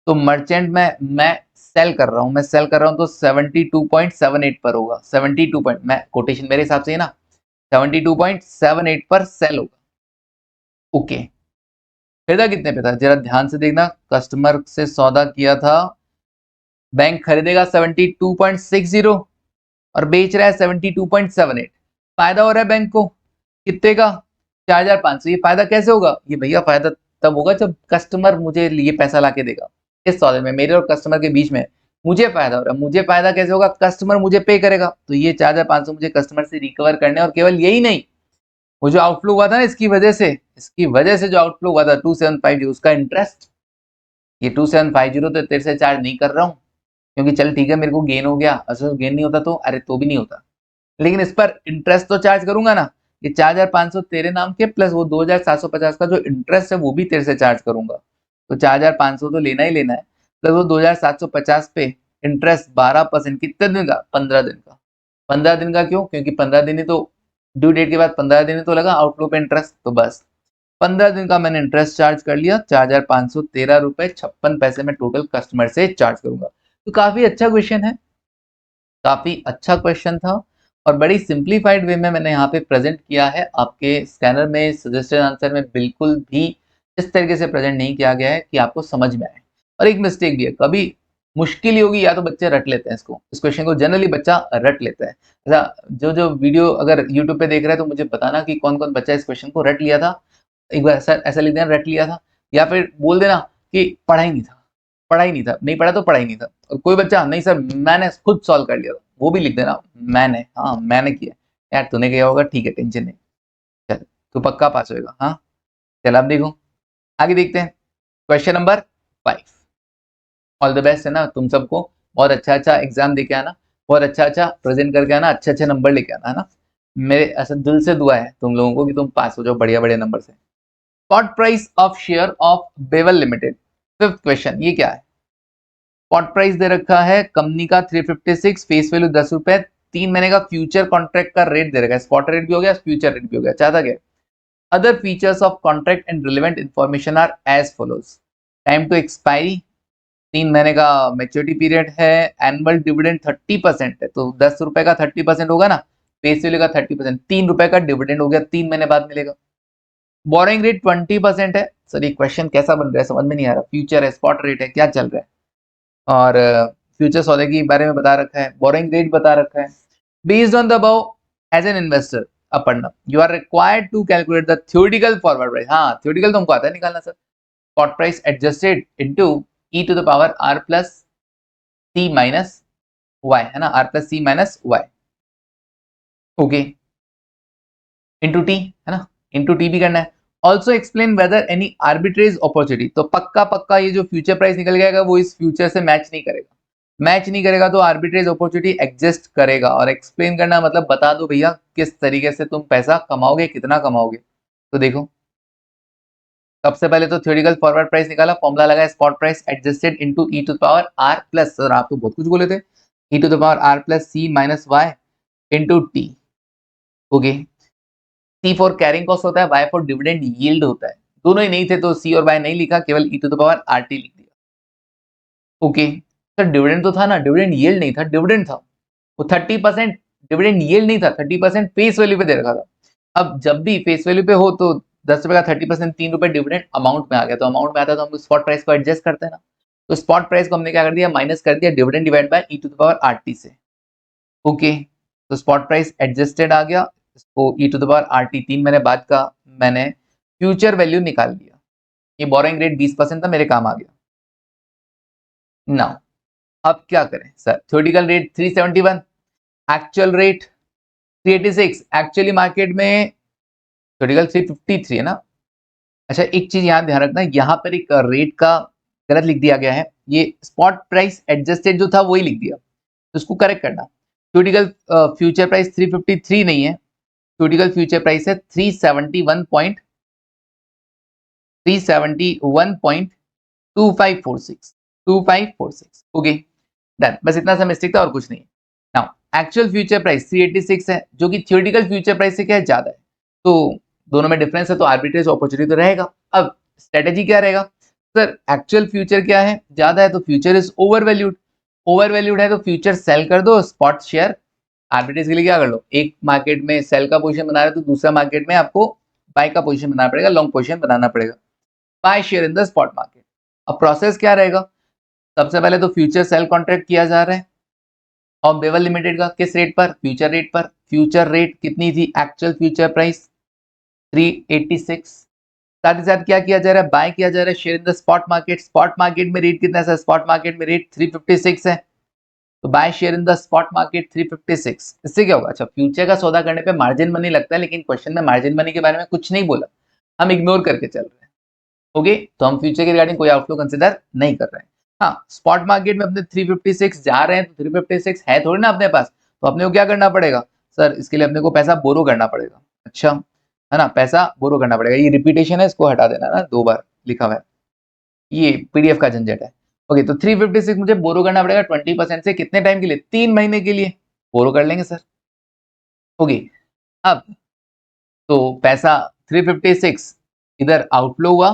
S1: तो मर्चेंट में मैं सेल कर रहा हूं, मैं सेल कर रहा हूं तो 72.78 पर होगा, 72 पॉइंट, मैं कोटेशन मेरे हिसाब से है ना, 72.78 पर सेल होगा। ओके, खरीदा कितने पे था जरा ध्यान से देखना, कस्टमर से सौदा किया था, बैंक खरीदेगा 72.60 और बेच रहा है 72.78, फायदा हो रहा है बैंक को कितने का, 4,500। ये फायदा कैसे होगा, ये भैया फायदा तब होगा जब कस्टमर मुझे ये पैसा ला के देगा, इस सौदे में मेरे और कस्टमर के बीच में मुझे फायदा हो रहा है। मुझे फायदा कैसे होगा, कस्टमर मुझे पे करेगा, तो ये 4,500 मुझे कस्टमर से रिकवर करने, और केवल यही नहीं, वो जो आउटफ्लो हुआ था ना इसकी वजह से जो आउटफ्लो हुआ था 2750, उसका इंटरेस्ट, ये 2750 तो तेरे से चार्ज नहीं कर रहा हूँ, क्योंकि चल ठीक है मेरे को गेन हो गया, असल गेन नहीं होता तो अरे तो भी नहीं होता, लेकिन इस पर इंटरेस्ट तो चार्ज करूंगा ना, ये 4,500 तेरे नाम के प्लस वो 2,750 का जो इंटरेस्ट है वो भी तेरे से चार्ज करूंगा। तो 4,500 तो लेना ही लेना है, प्लस वो 2,750 पे इंटरेस्ट 12%, कितने दिन का? 15 दिन का। 15 दिन का क्यों? क्योंकि 15 दिन ही तो ड्यू डेट के बाद 15 दिन ही तो लगा आउटफ्लो पे इंटरेस्ट, तो बस 15 दिन का मैंने इंटरेस्ट चार्ज कर लिया। 4,513 रुपए 56 पैसे में टोटल कस्टमर से चार्ज करूंगा। तो काफी अच्छा क्वेश्चन है, काफी अच्छा क्वेश्चन था और बड़ी सिंप्लीफाइड वे में मैंने यहाँ पे प्रेजेंट किया है। आपके स्कैनर में सजेस्टेड आंसर में बिल्कुल भी इस तरीके से प्रेजेंट नहीं किया गया है कि आपको समझ में आए। और एक मिस्टेक भी है, कभी मुश्किल ही होगी या तो बच्चे रट लेते हैं इसको, इस क्वेश्चन को जनरली बच्चा रट लेता है। ऐसा जो जो वीडियो अगर यूट्यूब पे देख रहा है तो मुझे बताना कि कौन कौन बच्चा इस क्वेश्चन को रट लिया था। एक बार ऐसा ऐसा लिख देना रट लिया था, या फिर बोल देना कि पढ़ा ही नहीं था, पढ़ा ही नहीं था, नहीं पढ़ा तो पढ़ा ही नहीं था। और कोई बच्चा नहीं सर मैंने खुद सॉल्व कर लिया था, वो भी लिख देना मैंने, हाँ मैंने किया। यार तूने किया होगा, ठीक है टेंशन नहीं, चल तू पक्का पास होएगा। हाँ चल आप देखो, आगे देखते हैं question number 5। All the best है ना तुम सबको, बहुत अच्छा अच्छा एग्जाम देके आना, बहुत अच्छा अच्छा प्रेजेंट करके आना, अच्छे अच्छे नंबर लेके आना, है ना। मेरे ऐसा दिल से दुआ है तुम लोगों को कि तुम पास हो जाओ बढ़िया बढ़िया नंबर से। Spot price of share of bevel limited, fifth question, ये क्या है? स्पॉट प्राइस दे रखा है कंपनी का 356, फेस वैल्यू 10 रुपए, 3 महीने का फ्यूचर कॉन्ट्रैक्ट का रेट दे रखा है, स्पॉट रेट भी हो गया फ्यूचर रेट भी हो गया, चाहता क्या? Other features of contract and relevant information are as follows. Time to expiry 3 महीने का मेच्योरिटी पीरियड है, एनुअल डिविडेंड 30% है, तो 10 रुपए का 30% होगा ना, फेस वैल्यू का 30%, 3 रुपए का डिविडेंड हो गया, 3 महीने बाद मिलेगा। बोरिंग रेट 20% है। सर ये क्वेश्चन कैसा बन रहा है समझ में नहीं आ रहा, फ्यूचर है स्पॉट रेट है क्या चल रहा है? और फ्यूचर सौदे के बारे में बता रखा है, बोरिंग रेट बता रखा है। Based on the above as an investor अपना you are required to calculate the theoretical forward price. हाँ थ्योरेटिकल तुमको आता है निकालना sir. Spot price adjusted into e to the power r plus c minus y, है ना, r plus c minus y, okay, into T, है ना, into T भी करना है। Also explain whether any arbitrage opportunity, तो पक्का पक्का ये जो फ्यूचर प्राइस निकल जाएगा वो इस फ्यूचर से मैच नहीं करेगा, मैच नहीं करेगा तो आर्बिट्रेज अपॉर्चुनिटी एग्जिस्ट करेगा। और एक्सप्लेन करना मतलब बता दो भैया किस तरीके से तुम पैसा कमाओगे, कितना कमाओगे। तो देखो सबसे पहले तो थ्योरेटिकल फॉरवर्ड प्राइस निकाला, फॉर्मुला लगा spot price adjusted into e to the power r plus, sir आप तो बहुत कुछ बोले थे, e to the power r plus c minus y into t, okay. C for carrying cost होता है, Y फॉर डिविडेंड यील्ड होता है, दोनों ही नहीं थे तो C और Y नहीं लिखा, केवल e to the power RT लिख दिया, ओके। सर डिविडेंड तो था ना, डिविडेंड यील्ड नहीं था, डिविडेंड था वो 30%, डिविडेंड यील्ड नहीं था, 30% फेस वैल्यू पे दे रखा था। अब जब भी फेस वैल्यू पे हो तो 10 रुपए का 30% 3 रुपए डिविडेंड अमाउंट में आ गया, तो अमाउंट में आता है तो हम स्पॉट प्राइस को एडजस्ट करते हैं ना, तो स्पॉट प्राइस को हमने क्या कर दिया, माइनस कर दिया dividend divide by e to the power RT से, ओके। तो स्पॉट प्राइस एडजस्टेड आ गया, इसको e to the power RT 3 महीने बाद का मैंने फ्यूचर वैल्यू निकाल लिया, ये बोरिंग रेट 20% था, मेरे काम आ गया। नाउ अब क्या करें sir, theoretical rate 371, actual rate 386, actually market में थ्योरेटिकल 353 है ना। अच्छा एक चीज यहाँ ध्यान रखना, यहाँ पर एक रेट का गलत लिख दिया गया है, ये स्पॉट प्राइस एडजस्टेड जो था वही लिख दिया, तो उसको करेक्ट करना। थ्योरेटिकल फ्यूचर प्राइस 353 नहीं है, थ्योरेटिकल फ्यूचर प्राइस है 371.2546, ओके डन, बस इतना सा मिस्टेक था और कुछ नहीं। नाउ एक्चुअल फ्यूचर प्राइस 386 है, जो कि थ्योरेटिकल फ्यूचर प्राइस से क्या है ज्यादा है, तो दोनों में डिफरेंस है, तो आर्बिट्रेज अपॉर्चुनिटी तो रहेगा। अब स्ट्रेटेजी क्या रहेगा सर, एक्चुअल फ्यूचर क्या है, ज्यादा है तो future is over valued, over valued है तो फ्यूचर सेल कर दो, स्पॉट शेयर आर्बिट्रेज के लिए क्या कर लो, एक मार्केट में सेल का पोजीशन बना रहे हो तो दूसरा मार्केट में आपको बाय का पोजीशन बनाना पड़ेगा, लॉन्ग पोजीशन बनाना पड़ेगा, buy share in the spot market. अब प्रोसेस क्या रहेगा, सबसे पहले तो फ्यूचर सेल कॉन्ट्रैक्ट किया जा रहा है और बेवल लिमिटेड का किस रेट पर, फ्यूचर रेट पर। फ्यूचर रेट कितनी थी, एक्चुअल फ्यूचर प्राइस 386, साथ ही साथ क्या किया जा रहा है, बाय किया जा रहा है share in the spot market, spot market में रेट कितना है, स्पॉट मार्केट में रेट 356 है, तो buy share in the spot market 356। इससे क्या होगा, अच्छा फ्यूचर का सौदा करने पे मार्जिन मनी लगता है, लेकिन क्वेश्चन में मार्जिन मनी के बारे में कुछ नहीं बोला, हम इग्नोर करके चल रहे हैं, ओके। तो हम फ्यूचर के रिगार्डिंग कोई आउटफ्लो कंसिडर नहीं कर रहे हैं। हाँ स्पॉट मार्केट में अपने 356 जा रहे हैं, तो 356 है थोड़ी ना अपने पास, तो अपने को क्या करना पड़ेगा सर, इसके लिए अपने को पैसा बोरो करना पड़ेगा, अच्छा, है ना, पैसा बोरो करना पड़ेगा। ये रिपीटेशन है, इसको हटा देना ना, 2 बार लिखा हुआ है, ये पीडीएफ का झंझट है। ओके, तो 356 मुझे बोरो करना पड़ेगा 20% से, कितने टाइम के लिए? 3 महीने के लिए बोरो कर लेंगे सर। ओके, अब तो पैसा 356 इधर आउटफ्लो हुआ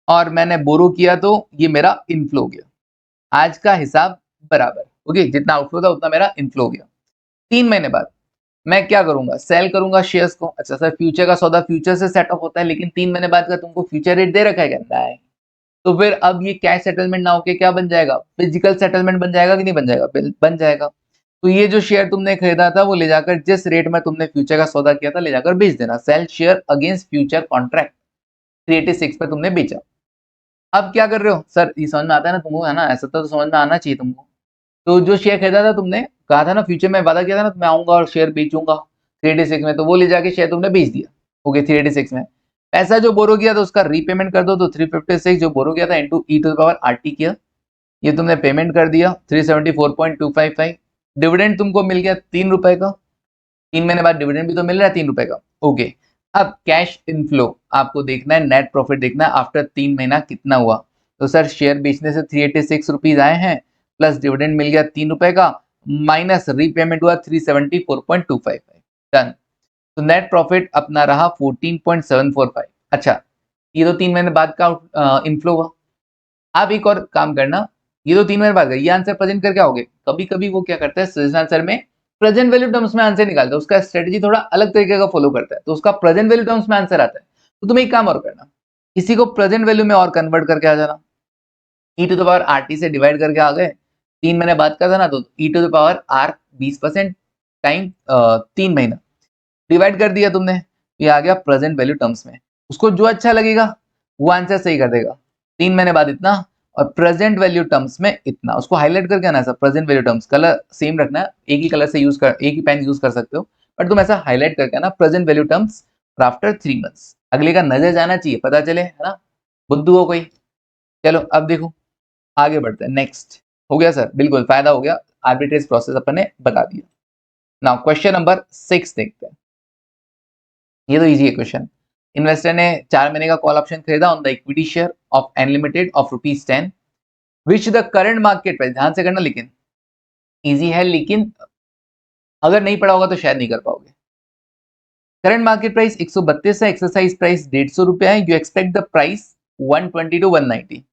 S1: और मैंने बोरो किया तो ये मेरा इनफ्लो गया। आज का हिसाब बराबर। ओके, जितना आउटफ्लो था उतना मेरा इनफ्लो हो गया। 3 महीने बाद मैं क्या करूंगा? सेल करूंगा शेयर्स को। अच्छा सर, फ्यूचर का सौदा फ्यूचर से सेट ऑफ होता है, लेकिन 3 महीने बाद का तुमको फ्यूचर रेट दे रखा है क्या? नहीं। तो फिर अब ये कैश सेटलमेंट ना होके क्या बन जाएगा? फिजिकल सेटलमेंट बन जाएगा कि नहीं बन जाएगा? बन जाएगा। तो ये जो शेयर तुमने खरीदा था वो ले जाकर जिस रेट में तुमने फ्यूचर का सौदा किया था ले जाकर बेच देना। Sell share against future contract, 386 पे तुमने बेचा। अब क्या कर रहे हो? सर ये समझ में आता है ना तुमको, है ना? ऐसा तो समझ में आना चाहिए तुमको। तो जो शेयर खरीदा था तुमने, कहा था ना फ्यूचर में वादा किया था ना, मैं आऊंगा और शेयर बेचूंगा 386 में, तो वो ले जाके शेयर तुमने बेच दिया। ओके, 386 में पैसा जो बोरो किया था उसका रीपेमेंट कर दो। तो 356 जो बोरो किया था into E to the power RT किया, ये तुमने पेमेंट कर दिया 374.255। डिविडेंड तुमको मिल गया 3 रुपए का। 3 महीने बाद डिविडेंड भी तो मिल रहा है 3 रुपए का। ओके, अब कैश इनफ्लो आपको देखना है, नेट प्रॉफिट देखना है आफ्टर 3 महीना कितना हुआ। तो सर शेयर बेचने से 386 रुपीज आए हैं, प्लस डिविडेंड मिल गया 3 रुपए का, माइनस रीपेमेंट हुआ 374.255। डन। तो नेट प्रॉफिट अपना रहा 14.745। अच्छा, ये तो 3 महीने बाद का इनफ्लो हुआ। आप एक और काम करना, ये तो 3 महीने बाद का, ये आंसर प्रेजेंट करके आओगे। कभी कभी वो क्या करता है सजेशन आंसर में प्रेजेंट वैल्यू टर्म्स में आंसर निकालता है, उसका स्ट्रेटजी थोड़ा अलग तरीके का फॉलो करता है, तो उसका प्रेजेंट वैल्यू टर्म्स में आंसर आता है। तो तुम एक काम और करना, इसी को प्रेजेंट वैल्यू में और कन्वर्ट करके आ जाना। E to the power r t से डिवाइड करके आ गए। 3 महीने बाद का था ना, तो e to the power r 20% time 3 महीना डिवाइड कर दिया तुमने, ये आ गया प्रेजेंट वैल्यू टर्म्स में। उसको जो अच्छा लगेगा वो आंसर सही कर देगा। 3 महीने बाद इतना और प्रेजेंट वैल्यू टर्म्स में इतना, उसको हाईलाइट करके आना है sir. Present value terms colour same रखना है, एक ही कलर से यूज कर, एक ही पेन यूज कर सकते हो, बट तुम ऐसा हाईलाइट करके आना present value terms after 3 months. अगले का नजर जाना चाहिए, पता चले, है ना? बुद्धू हो कोई। चलो अब देखो, आगे बढ़ते हैं। नेक्स्ट हो गया सर, बिल्कुल फायदा हो गया, आर्बिट्रेज प्रोसेस अपन ने बता दिया। नाउ क्वेश्चन नंबर 6 देखते हैं। ये तो इजी है क्वेश्चन। इन्वेस्टर ने 4 महीने का कॉल ऑप्शन खरीदा on the equity share of unlimited of ₹10, which the current market price, ध्यान से करना, लेकिन इजी है, लेकिन अगर नहीं पढ़ा होगा तो शायद नहीं कर पाओगे। करंट मार्केट प्राइस 132 है, एक्सरसाइज प्राइस 150 रुपया है, you expect the price 120 to 190।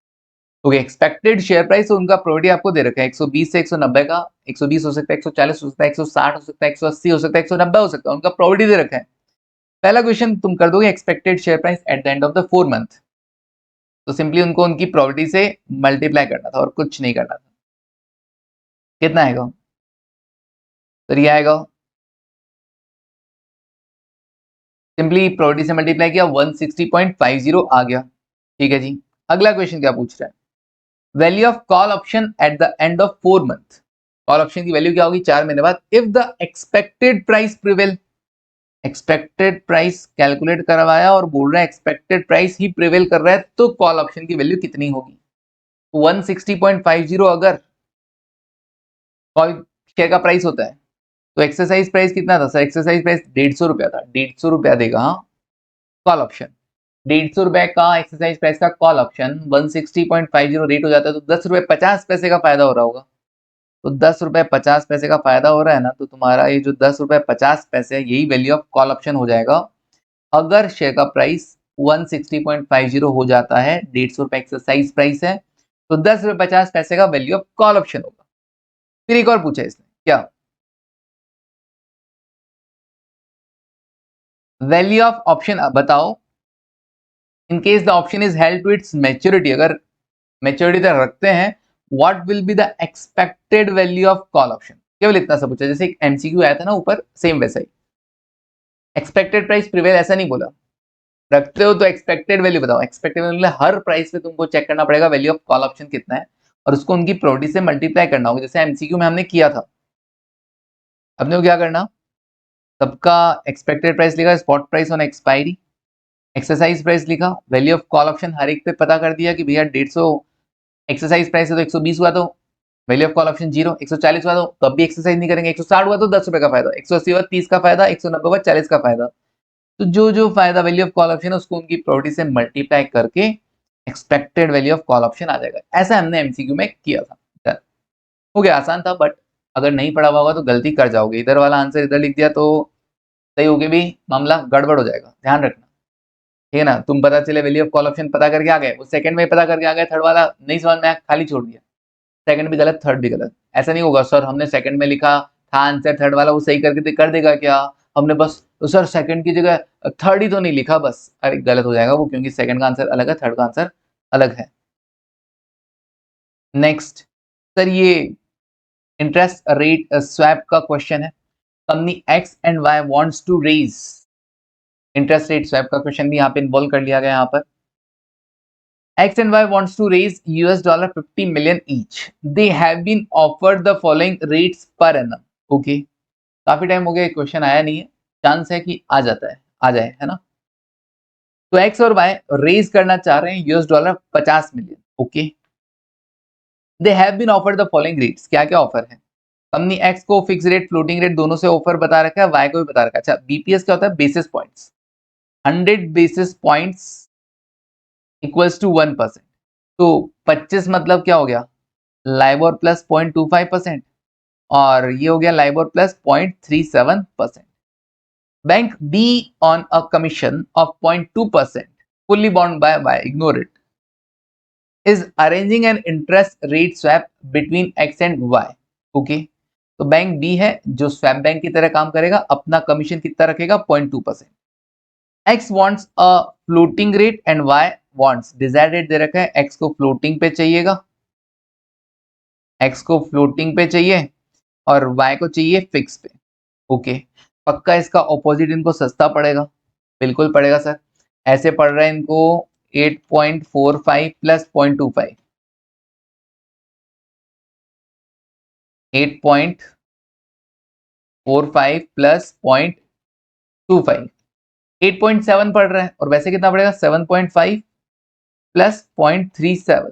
S1: Okay, expected share price, तो उनका प्रोबेबिलिटी आपको दे रखा है 120 से 190 का। 120 हो सकता है, 140 हो सकता है, 160 हो सकता है, 180 हो सकता है, 190 हो सकता है, उनका प्रोबेबिलिटी दे रखा है। पहला क्वेश्चन तुम कर दोगे expected share price at the end of the 4 month, तो सिंपली उनको उनकी प्रोबेबिलिटी से मल्टीप्लाई करना था और कुछ नहीं करना था। कितना आएगा? तो ये आएगा, सिंपली प्रोबेबिलिटी से मल्टीप्लाई किया 160.50 आ गया। ठीक है जी। अगला क्वेश्चन क्या पूछ रहा है? Value of call option at the end of 4 month, call option की वैल्यू क्या होगी 4 महीने बाद, if the expected price prevail. Expected price calculate करवाया और बोल रहा है एक्सपेक्टेड प्राइस ही प्रिवेल कर रहा है, तो कॉल ऑप्शन की वैल्यू कितनी होगी? 160.50 अगर कॉल शेयर का प्राइस होता है, तो एक्सरसाइज प्राइस कितना था सर? एक्सरसाइज प्राइस 150 रुपया था, 150 रुपया देगा कॉल ऑप्शन। 150 रुपए का एक्सरसाइज प्राइस का कॉल ऑप्शन 160.50 रेट हो जाता है, तो 10 रुपए 50 पैसे का फायदा हो रहा होगा। तो 10 रुपए 50 पैसे का फायदा हो रहा है ना, तो तुम्हारा ये जो 10 रुपए 50 पैसे है यही वैल्यू ऑफ कॉल ऑप्शन हो जाएगा अगर शेयर का प्राइस 160.50 हो जाता है। 150 रुपए एक्सरसाइज प्राइस है, तो 10 रुपए 50 पैसे का वैल्यू ऑफ कॉल ऑप्शन होगा। फिर एक और पूछा इसने, क्या? वैल्यू ऑफ ऑप्शन बताओ in case the option is held to its maturity, अगर मैच्योरिटी तक रखते हैं, what will be the expected value of call option. केवल इतना सा पूछा, जैसे एक एमसीक्यू आया था ना ऊपर, सेम वैसा ही। एक्सपेक्टेड प्राइस प्रिवेल ऐसा नहीं बोला, रखते हो तो एक्सपेक्टेड वैल्यू बताओ। एक्सपेक्टेड वैल्यू हर प्राइस पे तुमको चेक करना पड़ेगा वैल्यू ऑफ कॉल ऑप्शन कितना है, और उसको उनकी प्रोबेबिलिटी से मल्टीप्लाई करना होगा, जैसे एमसीक्यू में हमने किया था। अपने को क्या करना, सबका एक्सपेक्टेड प्राइस लिखा, spot price on expiry, exercise price लिखा, वैल्यू ऑफ कॉल ऑप्शन हर एक पे पता कर दिया कि भैया 150 एक्सरसाइज प्राइस है तो 120 हुआ, तो वैल्यू ऑफ कॉल ऑप्शन 0, 140 हुआ तो तब भी एक्सरसाइज नहीं करेंगे, 160 हुआ तो 10 रुपए का फायदा, 180 हुआ 30 का फायदा, 190 हुआ 40 का फायदा। तो जो जो फायदा वैल्यू ऑफ कॉल ऑप्शन है उसको उनकी प्रोबेबिलिटी से मल्टीप्लाई करके expected value of call option आ जाएगा। ऐसा हमने एमसीक्यू में किया था। डन। हो गया, आसान था, बट अगर नहीं पढ़ा हुआ होगा तो गलती कर जाओगे। इधर वाला आंसर इधर लिख दिया तो सही हो गया भी मामला गड़बड़ हो जाएगा, ध्यान रखना। ठीक है ना, तुम पता चले वैल्यू ऑफ कॉल ऑप्शन पता करके आ गए, वो सेकंड में पता करके आ गए, थर्ड वाला नहीं समझ में आया, खाली छोड़ दिया, सेकंड भी गलत थर्ड भी गलत। ऐसा नहीं होगा सर हमने सेकंड में लिखा था आंसर, थर्ड वाला वो सही करके कर देगा क्या, हमने बस तो सर सेकंड की जगह थर्ड ही तो नहीं लिखा बस, अरे गलत हो जाएगा वो, क्योंकि सेकंड का आंसर अलग है, थर्ड का आंसर अलग है। नेक्स्ट सर, ये इंटरेस्ट रेट स्वैप का क्वेश्चन है। Company X and Y wants to raise, interest rate swap का क्वेश्चन भी यहाँ पे इन्वॉल्व कर लिया गया। यहाँ पर X and Y wants to raise $50 million each. They have been offered the following rates per annum. Okay. काफी टाइम हो गया क्वेश्चन आया नहीं है, चांस है कि आ जाता है, आ जाए, है ना। तो X और Y रेज करना चाह रहे हैं $50 million. Okay, they have been offered the following rates. क्या क्या ऑफर है? कंपनी X को फिक्स रेट फ्लोटिंग रेट दोनों से ऑफर बता रखा है, Y को भी बता रखा है। अच्छा, बीपीएस क्या होता है? Basis points. 100 basis points equals to 1%। तो 25 मतलब क्या हो गया? लाइबोर प्लस 0.25% और ये हो गया LIBOR plus 0.37%। Bank be on a commission of 0.2% fully bound by Y, ignore it, is arranging an interest rate swap between X and Y. Okay, तो बैंक बी है जो स्वैप बैंक की तरह काम करेगा, अपना कमीशन कितना रखेगा? 0.2%। X wants a floating rate and Y wants, desired rate दे रखा है, X को फ्लोटिंग पे चाहिएगा, X को फ्लोटिंग पे चाहिए और Y को चाहिए फिक्स पे। ओके, पक्का इसका ऑपोजिट इनको सस्ता पड़ेगा? बिल्कुल पड़ेगा सर। ऐसे पड़ रहा है इनको 8.45 प्लस 0.25, 8.45 प्लस 0.25, 8.7 पड़ रहा है, और वैसे कितना पड़ेगा? 7.5 प्लस 0.37,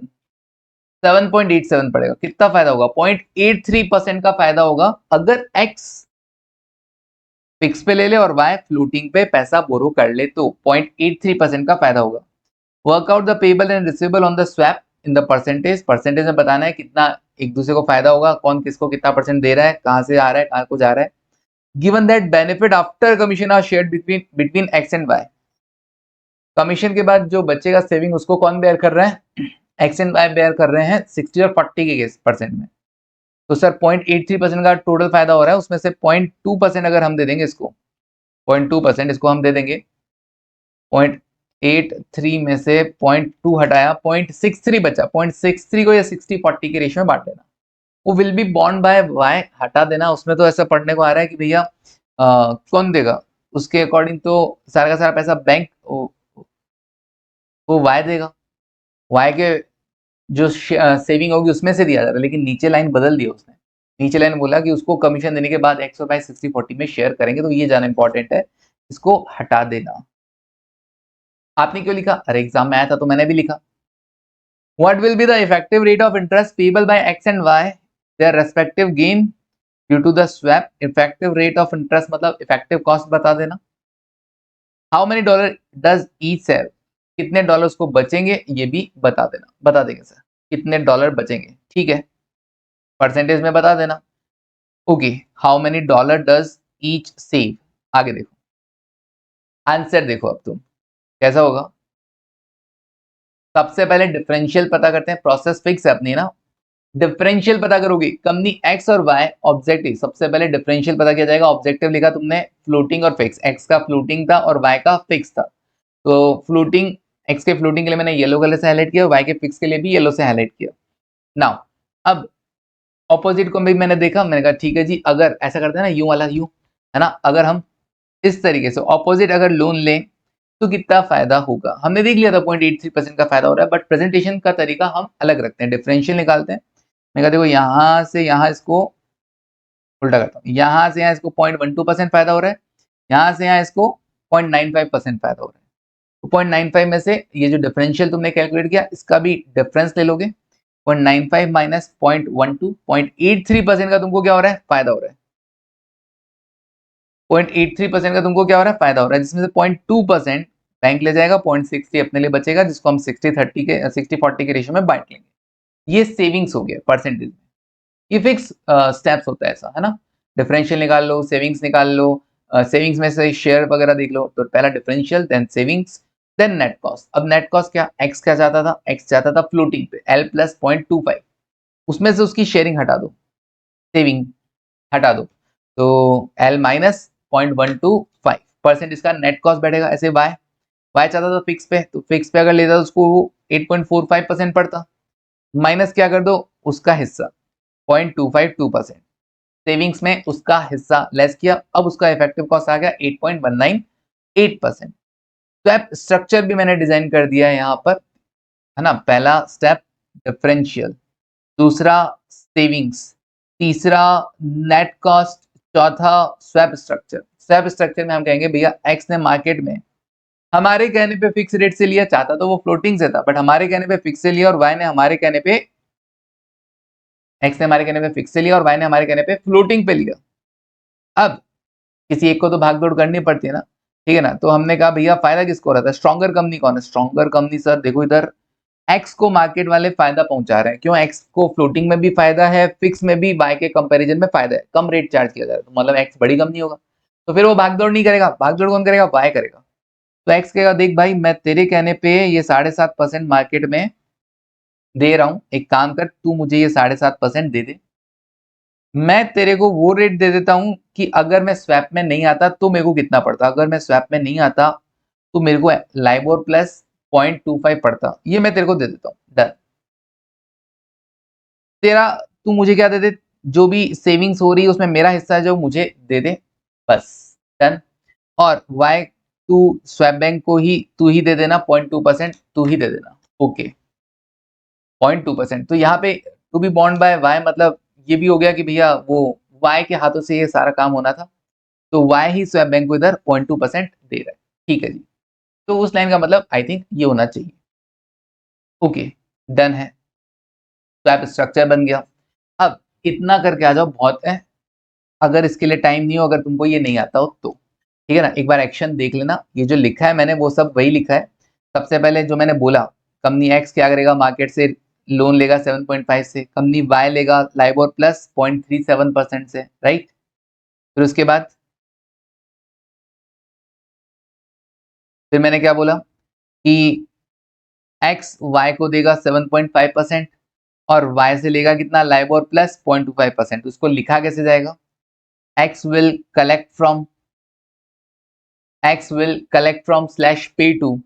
S1: 7.87 पड़ेगा। कितना फायदा होगा? 0.83% का फायदा होगा अगर एक्स फिक्स पे ले ले और वाई फ्लोटिंग पे पैसा बोरो कर ले, तो 0.83% का फायदा होगा। Workout the payable and receivable on the swap in the percentage. Percentage में बताना है कितना एक दूसरे को फायदा होगा, कौन किसको कितना परसेंट दे रहा है, कहां से आ रहा है, कहां को जा रहा है। Given that benefit after commission are shared between X and Y. Commission के बाद जो बचेगा सेविंग उसको कौन बेयर कर रहा है? एक्स एंड वाई बेयर कर रहे हैं 60 और 40 के परसेंट में। तो सर 0.83% का टोटल फायदा हो रहा है, उसमें से 0.2% अगर हम दे देंगे इसको, 0.2% इसको हम दे देंगे, 0.83 में से 0.2 हटाया, 0.63 बचा। 0.63 को या 60-40 के रेशियो में बांट देना। वो विल बी बॉन्ड बाय वाई हटा देना। उसमें तो ऐसा पढ़ने को आ रहा है कि भैया कौन देगा, उसके अकॉर्डिंग तो सारा का सारा पैसा बैंक वो वाई देगा, वाई के जो सेविंग होगी उसमें से दिया जा रहा है। लेकिन नीचे लाइन बदल दी उसने, नीचे लाइन बोला कि उसको कमीशन देने के बाद 100/60-40 में शेयर करेंगे, तो ये जाना इंपॉर्टेंट है, इसको हटा देना। आपने क्यों लिखा? अरे एग्जाम में आया था तो मैंने भी लिखा। What will be the effective rate of interest payable by X and Y their respective gain due to the swap. Effective rate of interest मतलब इफेक्टिव कॉस्ट बता देना। How many dollar does each save, कितने dollar को बचेंगे ये भी बता देना। बता देंगे सर कितने डॉलर बचेंगे, ठीक है, परसेंटेज में बता देना। Okay, how many dollar does each save. आगे देखो, आंसर देखो अब तुम कैसा होगा। सबसे पहले डिफरेंशियल पता करते हैं, प्रोसेस फिक्स है अपनी ना। डिफरेंशियल पता करोगे, कंपनी एक्स और वाई ऑब्जेक्टिव, सबसे पहले डिफरेंशियल पता किया जाएगा। ऑब्जेक्टिव लिखा तुमने फ्लोटिंग और फिक्स, एक्स का फ्लोटिंग था और वाई का फिक्स था। तो फ्लोटिंग, एक्स के फ्लोटिंग के लिए मैंने येलो कलर से हाईलाइट किया, वाई के फिक्स के लिए भी येलो से हाईलाइट किया। नाउ अब ऑपोजिट को भी मैंने देखा, मैंने कहा ठीक है जी, अगर ऐसा करते हैं ना, यू वाला यू है ना, अगर हम इस तरीके से ऑपोजिट अगर लोन लें तो कितना फायदा होगा, हमने देख लिया था 0.83% का फायदा हो रहा है, बट प्रेजेंटेशन का तरीका हम अलग रखते हैं, डिफरेंशियल निकालते हैं। मैं कहा देखो यहां से यहां इसको उल्टा करता हूं, यहां से यहां इसको 0.12% फायदा हो रहा है, यहां से यहां इसको 0.95% फायदा हो रहा है। तो 0.95 में से ये जो डिफरेंशियल तुमने कैलकुलेट किया इसका भी डिफरेंस ले लोगे, 0.95 माइनस 0.12, 0.83% का तुमको क्या हो रहा है, फायदा हो रहा है। 0.83% का तुमको क्या हो रहा है, फायदा हो रहा है, जिसमें से 0.2% बैंक ले जाएगा, 0.60 अपने लिए बचेगा, जिसको हम 60-40 के रेशियो में बांट लेंगे। ये सेविंग्स हो गया परसेंटेज में। ये फिक्स स्टेप्स होता है ऐसा, है ना। डिफरेंशियल निकाल लो, सेविंग्स निकाल लो, सेविंग्स में से शेयर वगैरह देख लो। तो पहला differential, then savings, then net cost. अब नेट कॉस्ट क्या, एक्स क्या चाहता था, एक्स चाहता था फ्लोटिंग पे एल प्लस 0.25, उसमें से उसकी शेयरिंग हटा दो, सेविंग हटा दो, तो एल माइनस 0.125% इसका नेट कॉस्ट बैठेगा। ऐसे वाई, वाई चाहता था फिक्स पे, तो फिक्स पे अगर लेता तो उसको 8.45% पड़ता, माइनस क्या कर दो, उसका हिस्सा 0.252%, सेविंग्स में उसका हिस्सा लेस किया, अब उसका इफेक्टिव कॉस्ट आ गया 8.198%। स्वैप स्ट्रक्चर भी मैंने डिजाइन कर दिया है यहाँ पर, है ना। पहला स्टेप डिफरेंशियल, दूसरा सेविंग्स, तीसरा नेट कॉस्ट, चौथा स्वैप स्ट्रक्चर। स्वैप स्ट्रक्चर में हम कहेंगे भैया एक्स ने मार्केट में हमारे कहने पे फिक्स रेट से लिया, चाहता तो वो फ्लोटिंग से था, बट हमारे कहने पे फिक्स से लिया, और वाई ने हमारे कहने पे, एक्स ने हमारे कहने पे फिक्स से लिया और वाई ने हमारे कहने पे फ्लोटिंग पे लिया। अब किसी एक को तो भाग दौड़ करनी पड़ती है ना, ठीक है ना। तो हमने कहा भैया फायदा किसको हो रहा था, स्ट्रॉन्गर कंपनी कौन है, स्ट्रॉन्गर कंपनी सर देखो इधर एक्स को मार्केट वाले फायदा पहुंचा रहे हैं। क्यों, एक्स को फ्लोटिंग में भी फायदा है, फिक्स में भी वाई के कंपैरिजन में फायदा है, कम रेट चार्ज किया जा रहा है, तो मतलब एक्स बड़ी कंपनी होगा, तो फिर वो भागदौड़ नहीं करेगा। भागदौड़ कौन करेगा, वाई करेगा। तो एक्स कहेगा देख भाई मैं तेरे कहने पे ये 7.5% मार्केट में दे रहा हूं, एक काम कर तू मुझे ये 7.5% दे दे, मैं तेरे को वो रेट दे देता हूं कि अगर मैं स्वैप में नहीं आता तो मेरे को कितना पड़ता, अगर मैं स्वैप में नहीं आता तो मेरे को लाइबोर प्लस 0.25 पड़ता, ये मैं तेरे को दे देता हूँ, डन। तेरा, तू मुझे क्या दे दे, जो भी सेविंग्स हो रही है उसमें मेरा हिस्सा है जो मुझे दे दे, बस डन। और वाई, तू स्वैप बैंक को ही तू ही दे देना, 0.2% तू ही दे देना, ओके 0.2%। तो यहाँ पे टू बी बॉन्ड बाय वाई मतलब ये भी हो गया कि भैया वो वाई के हाथों से ये सारा काम होना था, तो वाई ही स्वैप बैंक को इधर 0.2% दे रहा है, ठीक है जी। तो उस लाइन का मतलब आई थिंक ये होना चाहिए, ओके डन है, स्वैप स्ट्रक्चर बन गया। अब इतना करके आ जाओ, बहुत है, अगर इसके लिए टाइम नहीं हो, अगर तुमको ये नहीं आता हो तो, ठीक है ना। एक बार एक्शन देख लेना, ये जो लिखा है मैंने वो सब वही लिखा है। सबसे पहले जो मैंने बोला, कंपनी एक्स क्या करेगा, मार्केट से लोन लेगा 7.5 से, कंपनी वाई लेगा लाइबोर प्लस 0.37% से, राइट। फिर उसके बाद फिर मैंने क्या बोला कि एक्स वाई को देगा 7.5% और वाई से लेगा कितना, लाइबोर प्लस 0.25%। उसको लिखा कैसे जाएगा, X will collect from, X will collect from slash pay to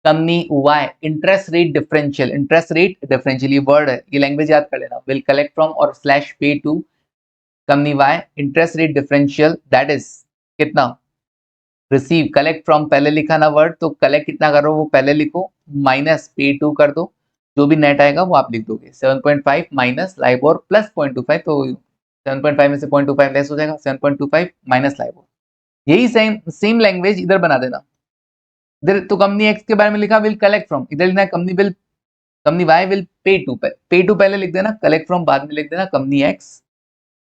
S1: company Y interest rate differential, interest rate differential ये वर्ड है, ये लैंग्वेज याद कर लेना, विल कलेक्ट फ्रॉम और slash pay to company Y interest rate differential, that is कितना, receive, collect from पहले लिखा ना वर्ड, तो कलेक्ट कितना कर रहे हो वो पहले लिखो, माइनस पे टू कर दो, जो भी नेट आएगा वो आप लिख दोगे, 7.5 माइनस लाइबोर प्लस 0.25, तो 7.5 में से 0.25 लेस हो जाएगा, 7.25 माइनस लाइबोर। यही सेम सेम लैंग्वेज इधर बना देना। इधर तो कंपनी एक्स के बारे में लिखा विल कलेक्ट फ्रॉम, इधर लिखना company Y will pay to पहले लिख देना, कलेक्ट फ्रॉम बाद में लिख देना, company X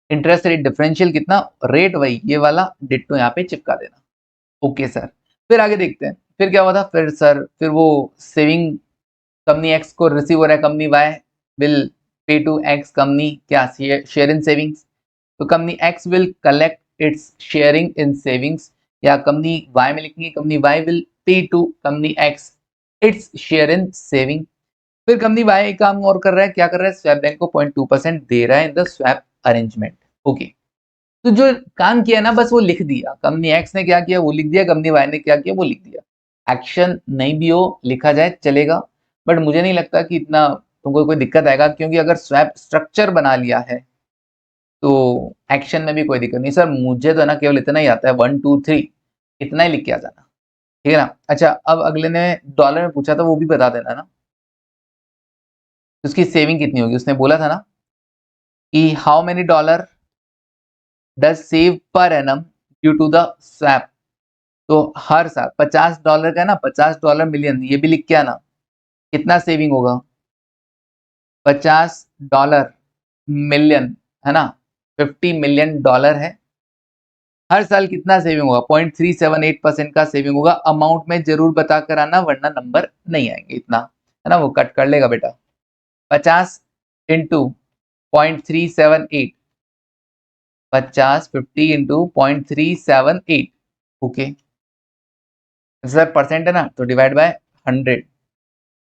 S1: interest rate differential कितना, रेट वही ये वाला डिट्टो यहाँ पे चिपका देना, ओके सर। फिर आगे देखते हैं, फिर क्या हुआ था, फिर सर फिर वो सेविंग, कंपनी एक्स को रिसीव हो रहा है, company Y will pay to X, company क्या शेयर इन सेविंग्स, तो company X will collect its sharing in savings, या कंपनी वाई में लिखेंगे company Y will pay to company X its share in saving. फिर company Y एक काम और कर रहा है, क्या कर रहा है, स्वैप बैंक को 0.2% दे रहा है in the swap arrangement, okay. तो जो काम किया ना बस वो लिख दिया, कंपनी एक्स ने क्या किया वो लिख दिया, कंपनी वाई ने क्या किया वो लिख दिया। एक्शन नहीं भी हो लिखा जाए चलेगा, बट मुझे नहीं लगता कि इतना तुमको कोई दिक्कत आएगा, क्योंकि अगर स्वैप स्ट्रक्चर बना लिया है तो एक्शन में भी कोई दिक्कत नहीं। सर मुझे तो ना केवल इतना ही आता है, 1 2 3 इतना ही लिख के आ जाना, ठीक है ना। अच्छा अब अगले ने डॉलर में पूछा था, वो भी बता देना ना, उसकी सेविंग कितनी होगी, उसने बोला था ना कि how many dollar does save per annum due to the swap, तो हर साल $50 का है ना, $50 मिलियन, ये भी लिख के आना, कितना सेविंग होगा, $50 मिलियन है ना, $50 मिलियन है। हर साल कितना सेविंग होगा? 0.378% का सेविंग होगा। अमाउंट में जरूर बता कर आना वरना नंबर नहीं आएंगे इतना, है ना, वो कट कर लेगा बेटा। 50 into 0.378, 50 into 0.378, okay sir percent है ना तो डिवाइड बाय 100।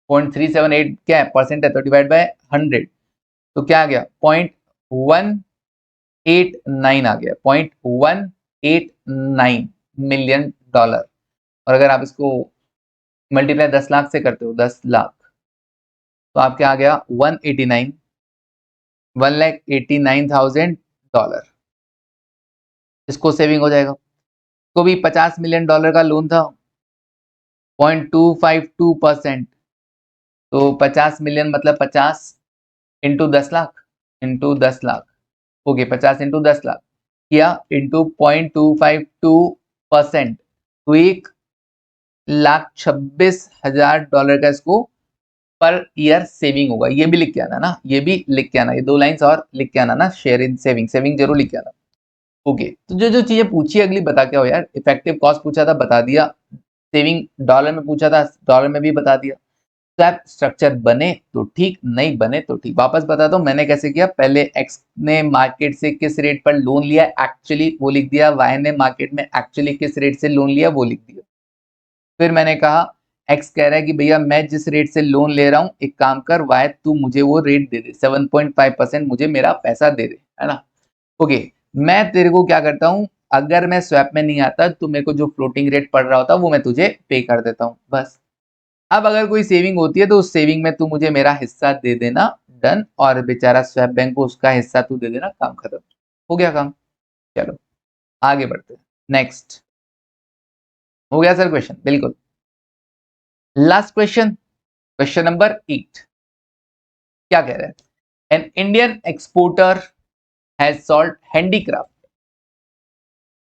S1: 0.378 क्या है? परसेंट है तो डिवाइड बाय 100, तो क्या आ गया? 0.189 आ गया, 0.189 मिलियन डॉलर। और अगर आप इसको मल्टीप्लाई 10 लाख से करते हो, 10 लाख, तो आपके आ गया 189, $1,89,000। इसको सेविंग हो जाएगा। तो भी $50 मिलियन का लोन था, 0.252%, तो 50 मिलियन मतलब 50 into 10 lakh, into 10 lakh, okay 50 into 10 lakh किया इंटू 0.252%, तो $1,26,000 का इसको पर ईयर सेविंग होगा। ये भी लिख के आना ना, ये भी लिख के आना, ये 2 लाइंस और लिख के आना ना, शेयर इन सेविंग, सेविंग जरूर लिख के आना। ओके, तो जो जो चीजें पूछी अगली बता के आओ यार। इफेक्टिव कॉस्ट पूछा था, बता दिया। सेविंग डॉलर में पूछा था, डॉलर में भी बता दिया। स्वैप स्ट्रक्चर बने तो ठीक, नहीं बने तो ठीक। वापस बताता हूं मैंने कैसे किया। पहले एक्स ने मार्केट से किस रेट पर लोन लिया एक्चुअली वो लिख दिया, वाई ने मार्केट में एक्चुअली किस रेट से लोन लिया वो लिख दिया। फिर मैंने कहा एक्स कह रहा है कि भैया मैं जिस रेट से लोन ले रहा हूं, एक काम कर वाई तू मुझे वो रेट दे दे, 7.5% मुझे मेरा पैसा दे दे, है ना। ओके, मैं तेरे को क्या करता हूं, अगर मैं स्वैप में नहीं आता तो मेरे को जो फ्लोटिंग रेट पड़ रहा होता वो मैं तुझे पे कर देता हूं, बस। अब अगर कोई सेविंग होती है तो उस सेविंग में तू मुझे मेरा हिस्सा दे देना, डन। और बेचारा स्वैप बैंक को उसका हिस्सा तू दे देना, काम खत्म, हो गया काम। चलो आगे बढ़ते हैं। नेक्स्ट हो गया सर क्वेश्चन, बिल्कुल। लास्ट क्वेश्चन, क्वेश्चन नंबर 8 क्या कह रहे हैं? An Indian exporter has sold handicraft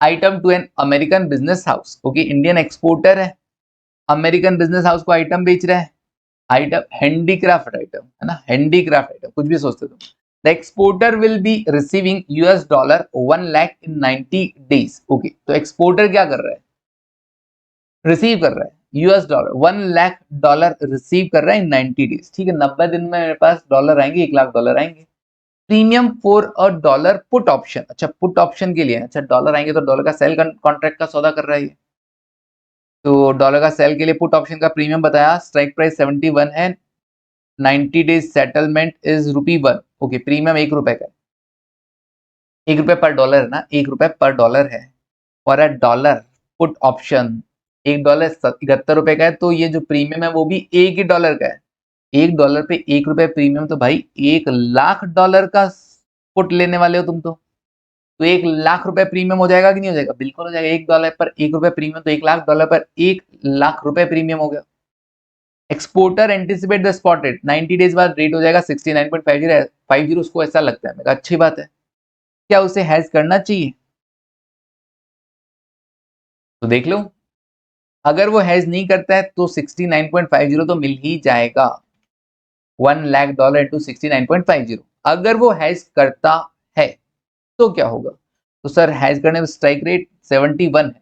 S1: item to an American business house. Okay, Indian exporter है, अमेरिकन बिजनेस हाउस को आइटम बेच रहा है। आइटम हैंडीक्राफ्ट आइटम है ना, हैंडीक्राफ्ट आइटम, कुछ भी सोचते तुम। The exporter will be receiving $1 1 lakh in 90 days. Okay, तो एक्सपोर्टर क्या कर रहा है? रिसीव कर रहा है $1 1 लाख रिसीव कर रहा है इन 90 डेज। ठीक है, 90 दिन में मेरे पास डॉलर आएंगे, $1 लाख आएंगे। Premium for a dollar put option, अच्छा पुट ऑप्शन के लिए, अच्छा डॉलर आएंगे तो डॉलर का सेल कॉन्ट्रैक्ट का सौदा कर रहा है। तो डॉलर का सेल के लिए पुट ऑप्शन का प्रीमियम बताया, स्ट्राइक प्राइस 71 है, 90 days settlement is ₹1। Okay, premium ₹1 का है, ₹1 पर डॉलर है ना, ₹1 पर डॉलर है। और अ डॉलर पुट ऑप्शन $1 ₹71 का है, तो ये जो प्रीमियम है वो भी $1 का है। $1 पे ₹1 प्रीमियम, तो भाई $1 लाख का पुट लेने वाले हो तुम तो $1 लाख प्रीमियम हो जाएगा कि नहीं हो जाएगा? बिल्कुल हो जाएगा। $1 पर ₹1 प्रीमियम, तो $1 लाख पर $1 लाख प्रीमियम हो गया। Exporter anticipate the spot rate, 90 days बाद रेट हो जाएगा 69.50, उसको ऐसा लगता है। मैं कहा अच्छी बात है, क्या उसे हैज करना चाहिए? तो देख लो, अगर वो हैज नहीं करता है तो 69.50 तो मिल ही जाएगा। $1 लाख इंटू 69.50। अगर वो हैज करता है तो क्या होगा? तो सर हैज करने में स्ट्राइक रेट 71 है,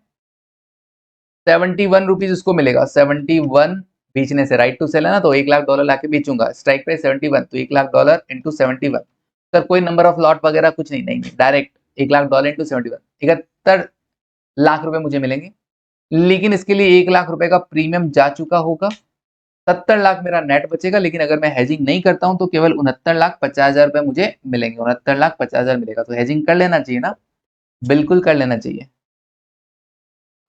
S1: 71 रुपीज उसको मिलेगा। 71 बेचने से, राइट टू सेल है ना, तो $1 लाख लाके बेचूंगा, स्ट्राइक प्राइस 71, तो $1 लाख इंटू 71। सर कोई नंबर ऑफ लॉट वगैरह कुछ नहीं, नहीं डायरेक्ट $1 लाख इंटू 71, 71 लाख मुझे मिलेंगे। लेकिन इसके लिए $1 लाख का प्रीमियम जा चुका होगा, 70 लाख मेरा नेट बचेगा। लेकिन अगर मैं हेजिंग नहीं करता हूं तो केवल 69,50,000 मुझे मिलेंगे, 69,50,000 मिलेगा। तो हेजिंग कर लेना चाहिए ना, बिल्कुल कर लेना चाहिए।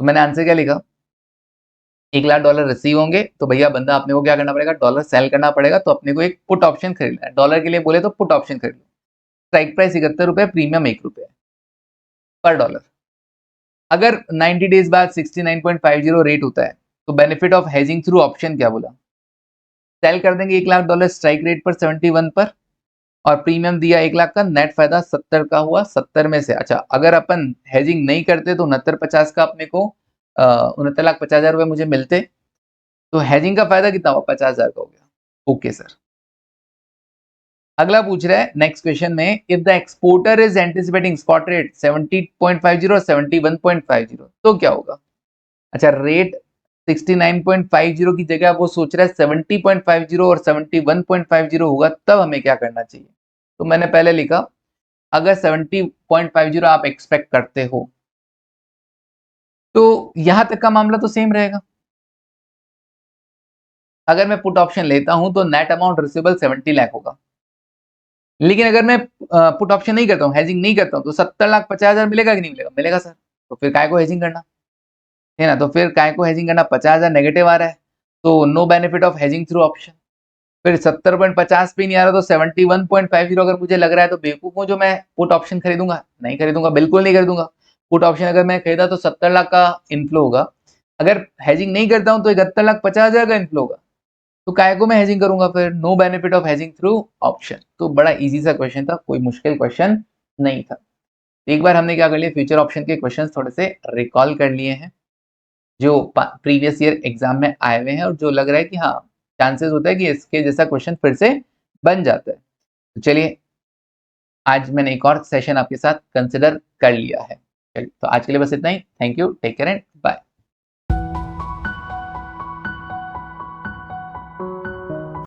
S1: तो मैंने आंसर क्या लिखा, $1 लाख रिसीव होंगे तो भैया बंदा अपने को क्या करना पड़ेगा, डॉलर सेल करना पड़ेगा। तो अपने को एक पुट ऑप्शन खरीदना है, डॉलर के लिए बोले तो पुट ऑप्शन खरीद लो। स्ट्राइक प्राइस ₹71, प्रीमियम ₹1 पर डॉलर। अगर 90 डेज बाद 69.50 रेट होता है तो benefit of hedging through option क्या बोला, सेल कर देंगे $1 लाख स्ट्राइक रेट पर 71 पर, और प्रीमियम दिया 1 लाख का, नेट फायदा 70 का हुआ। 70 में से अच्छा अगर अपन हेजिंग नहीं करते तो 69/50 का अपने को 69,50,000 मुझे मिलते। तो हेजिंग का फायदा कितना हुआ, 50,000 का हो गया। ओके सर, अगला पूछ रहा है नेक्स्ट क्वेश्चन में, if the exporter is anticipating spot rate 70.50 और 71.50 तो क्या होगा? अच्छा, रेट 69.50 की जगह वो सोच रहा है 70.50 और 71.50 होगा, तब हमें क्या करना चाहिए? तो मैंने पहले लिखा, अगर 70.50 आप एक्सपेक्ट करते हो तो यहां तक का मामला तो सेम रहेगा। अगर मैं पुट ऑप्शन लेता हूं तो नेट अमाउंट रिसीवेबल 70 लाख होगा। लेकिन अगर मैं पुट ऑप्शन नहीं करता हूँ, हेजिंग नहीं करता हूँ, तो 70,50,000 मिलेगा कि नहीं मिलेगा? मिलेगा सर। तो फिर काय को हेजिंग करना, है ना? तो फिर काय को हेजिंग करना, 50,000 नेगेटिव आ रहा है, तो no benefit of hedging through option. फिर 70.50 पे नहीं आ रहा, तो 71.50 अगर मुझे लग रहा है, तो बेवकूफ हूँ जो मैं पुट ऑप्शन खरीदूंगा? नहीं खरीदूंगा, बिल्कुल नहीं खरीदूंगा। पुट ऑप्शन अगर मैं खरीदा तो 70 लाख का इनफ्लो होगा, अगर हेजिंग नहीं करता हूं तो 71,50,000 का इनफ्लो होगा। तो काय को मैं हेजिंग करूंगा फिर? No benefit of hedging through option. तो बड़ा इजी सा क्वेश्चन था, कोई मुश्किल क्वेश्चन नहीं था। एक बार हमने क्या कर लिया, फ्यूचर ऑप्शन के क्वेश्चन थोड़े से रिकॉल कर लिए हैं जो प्रीवियस ईयर एग्जाम में आए हुए हैं, और जो लग रहा है कि हाँ, चांसेस होता है कि इसके जैसा क्वेश्चन फिर से बन जाता है। तो चलिए, आज मैंने एक और सेशन आपके साथ कंसिडर कर लिया है। चलिए, तो आज के लिए बस इतना ही। Thank you, take care and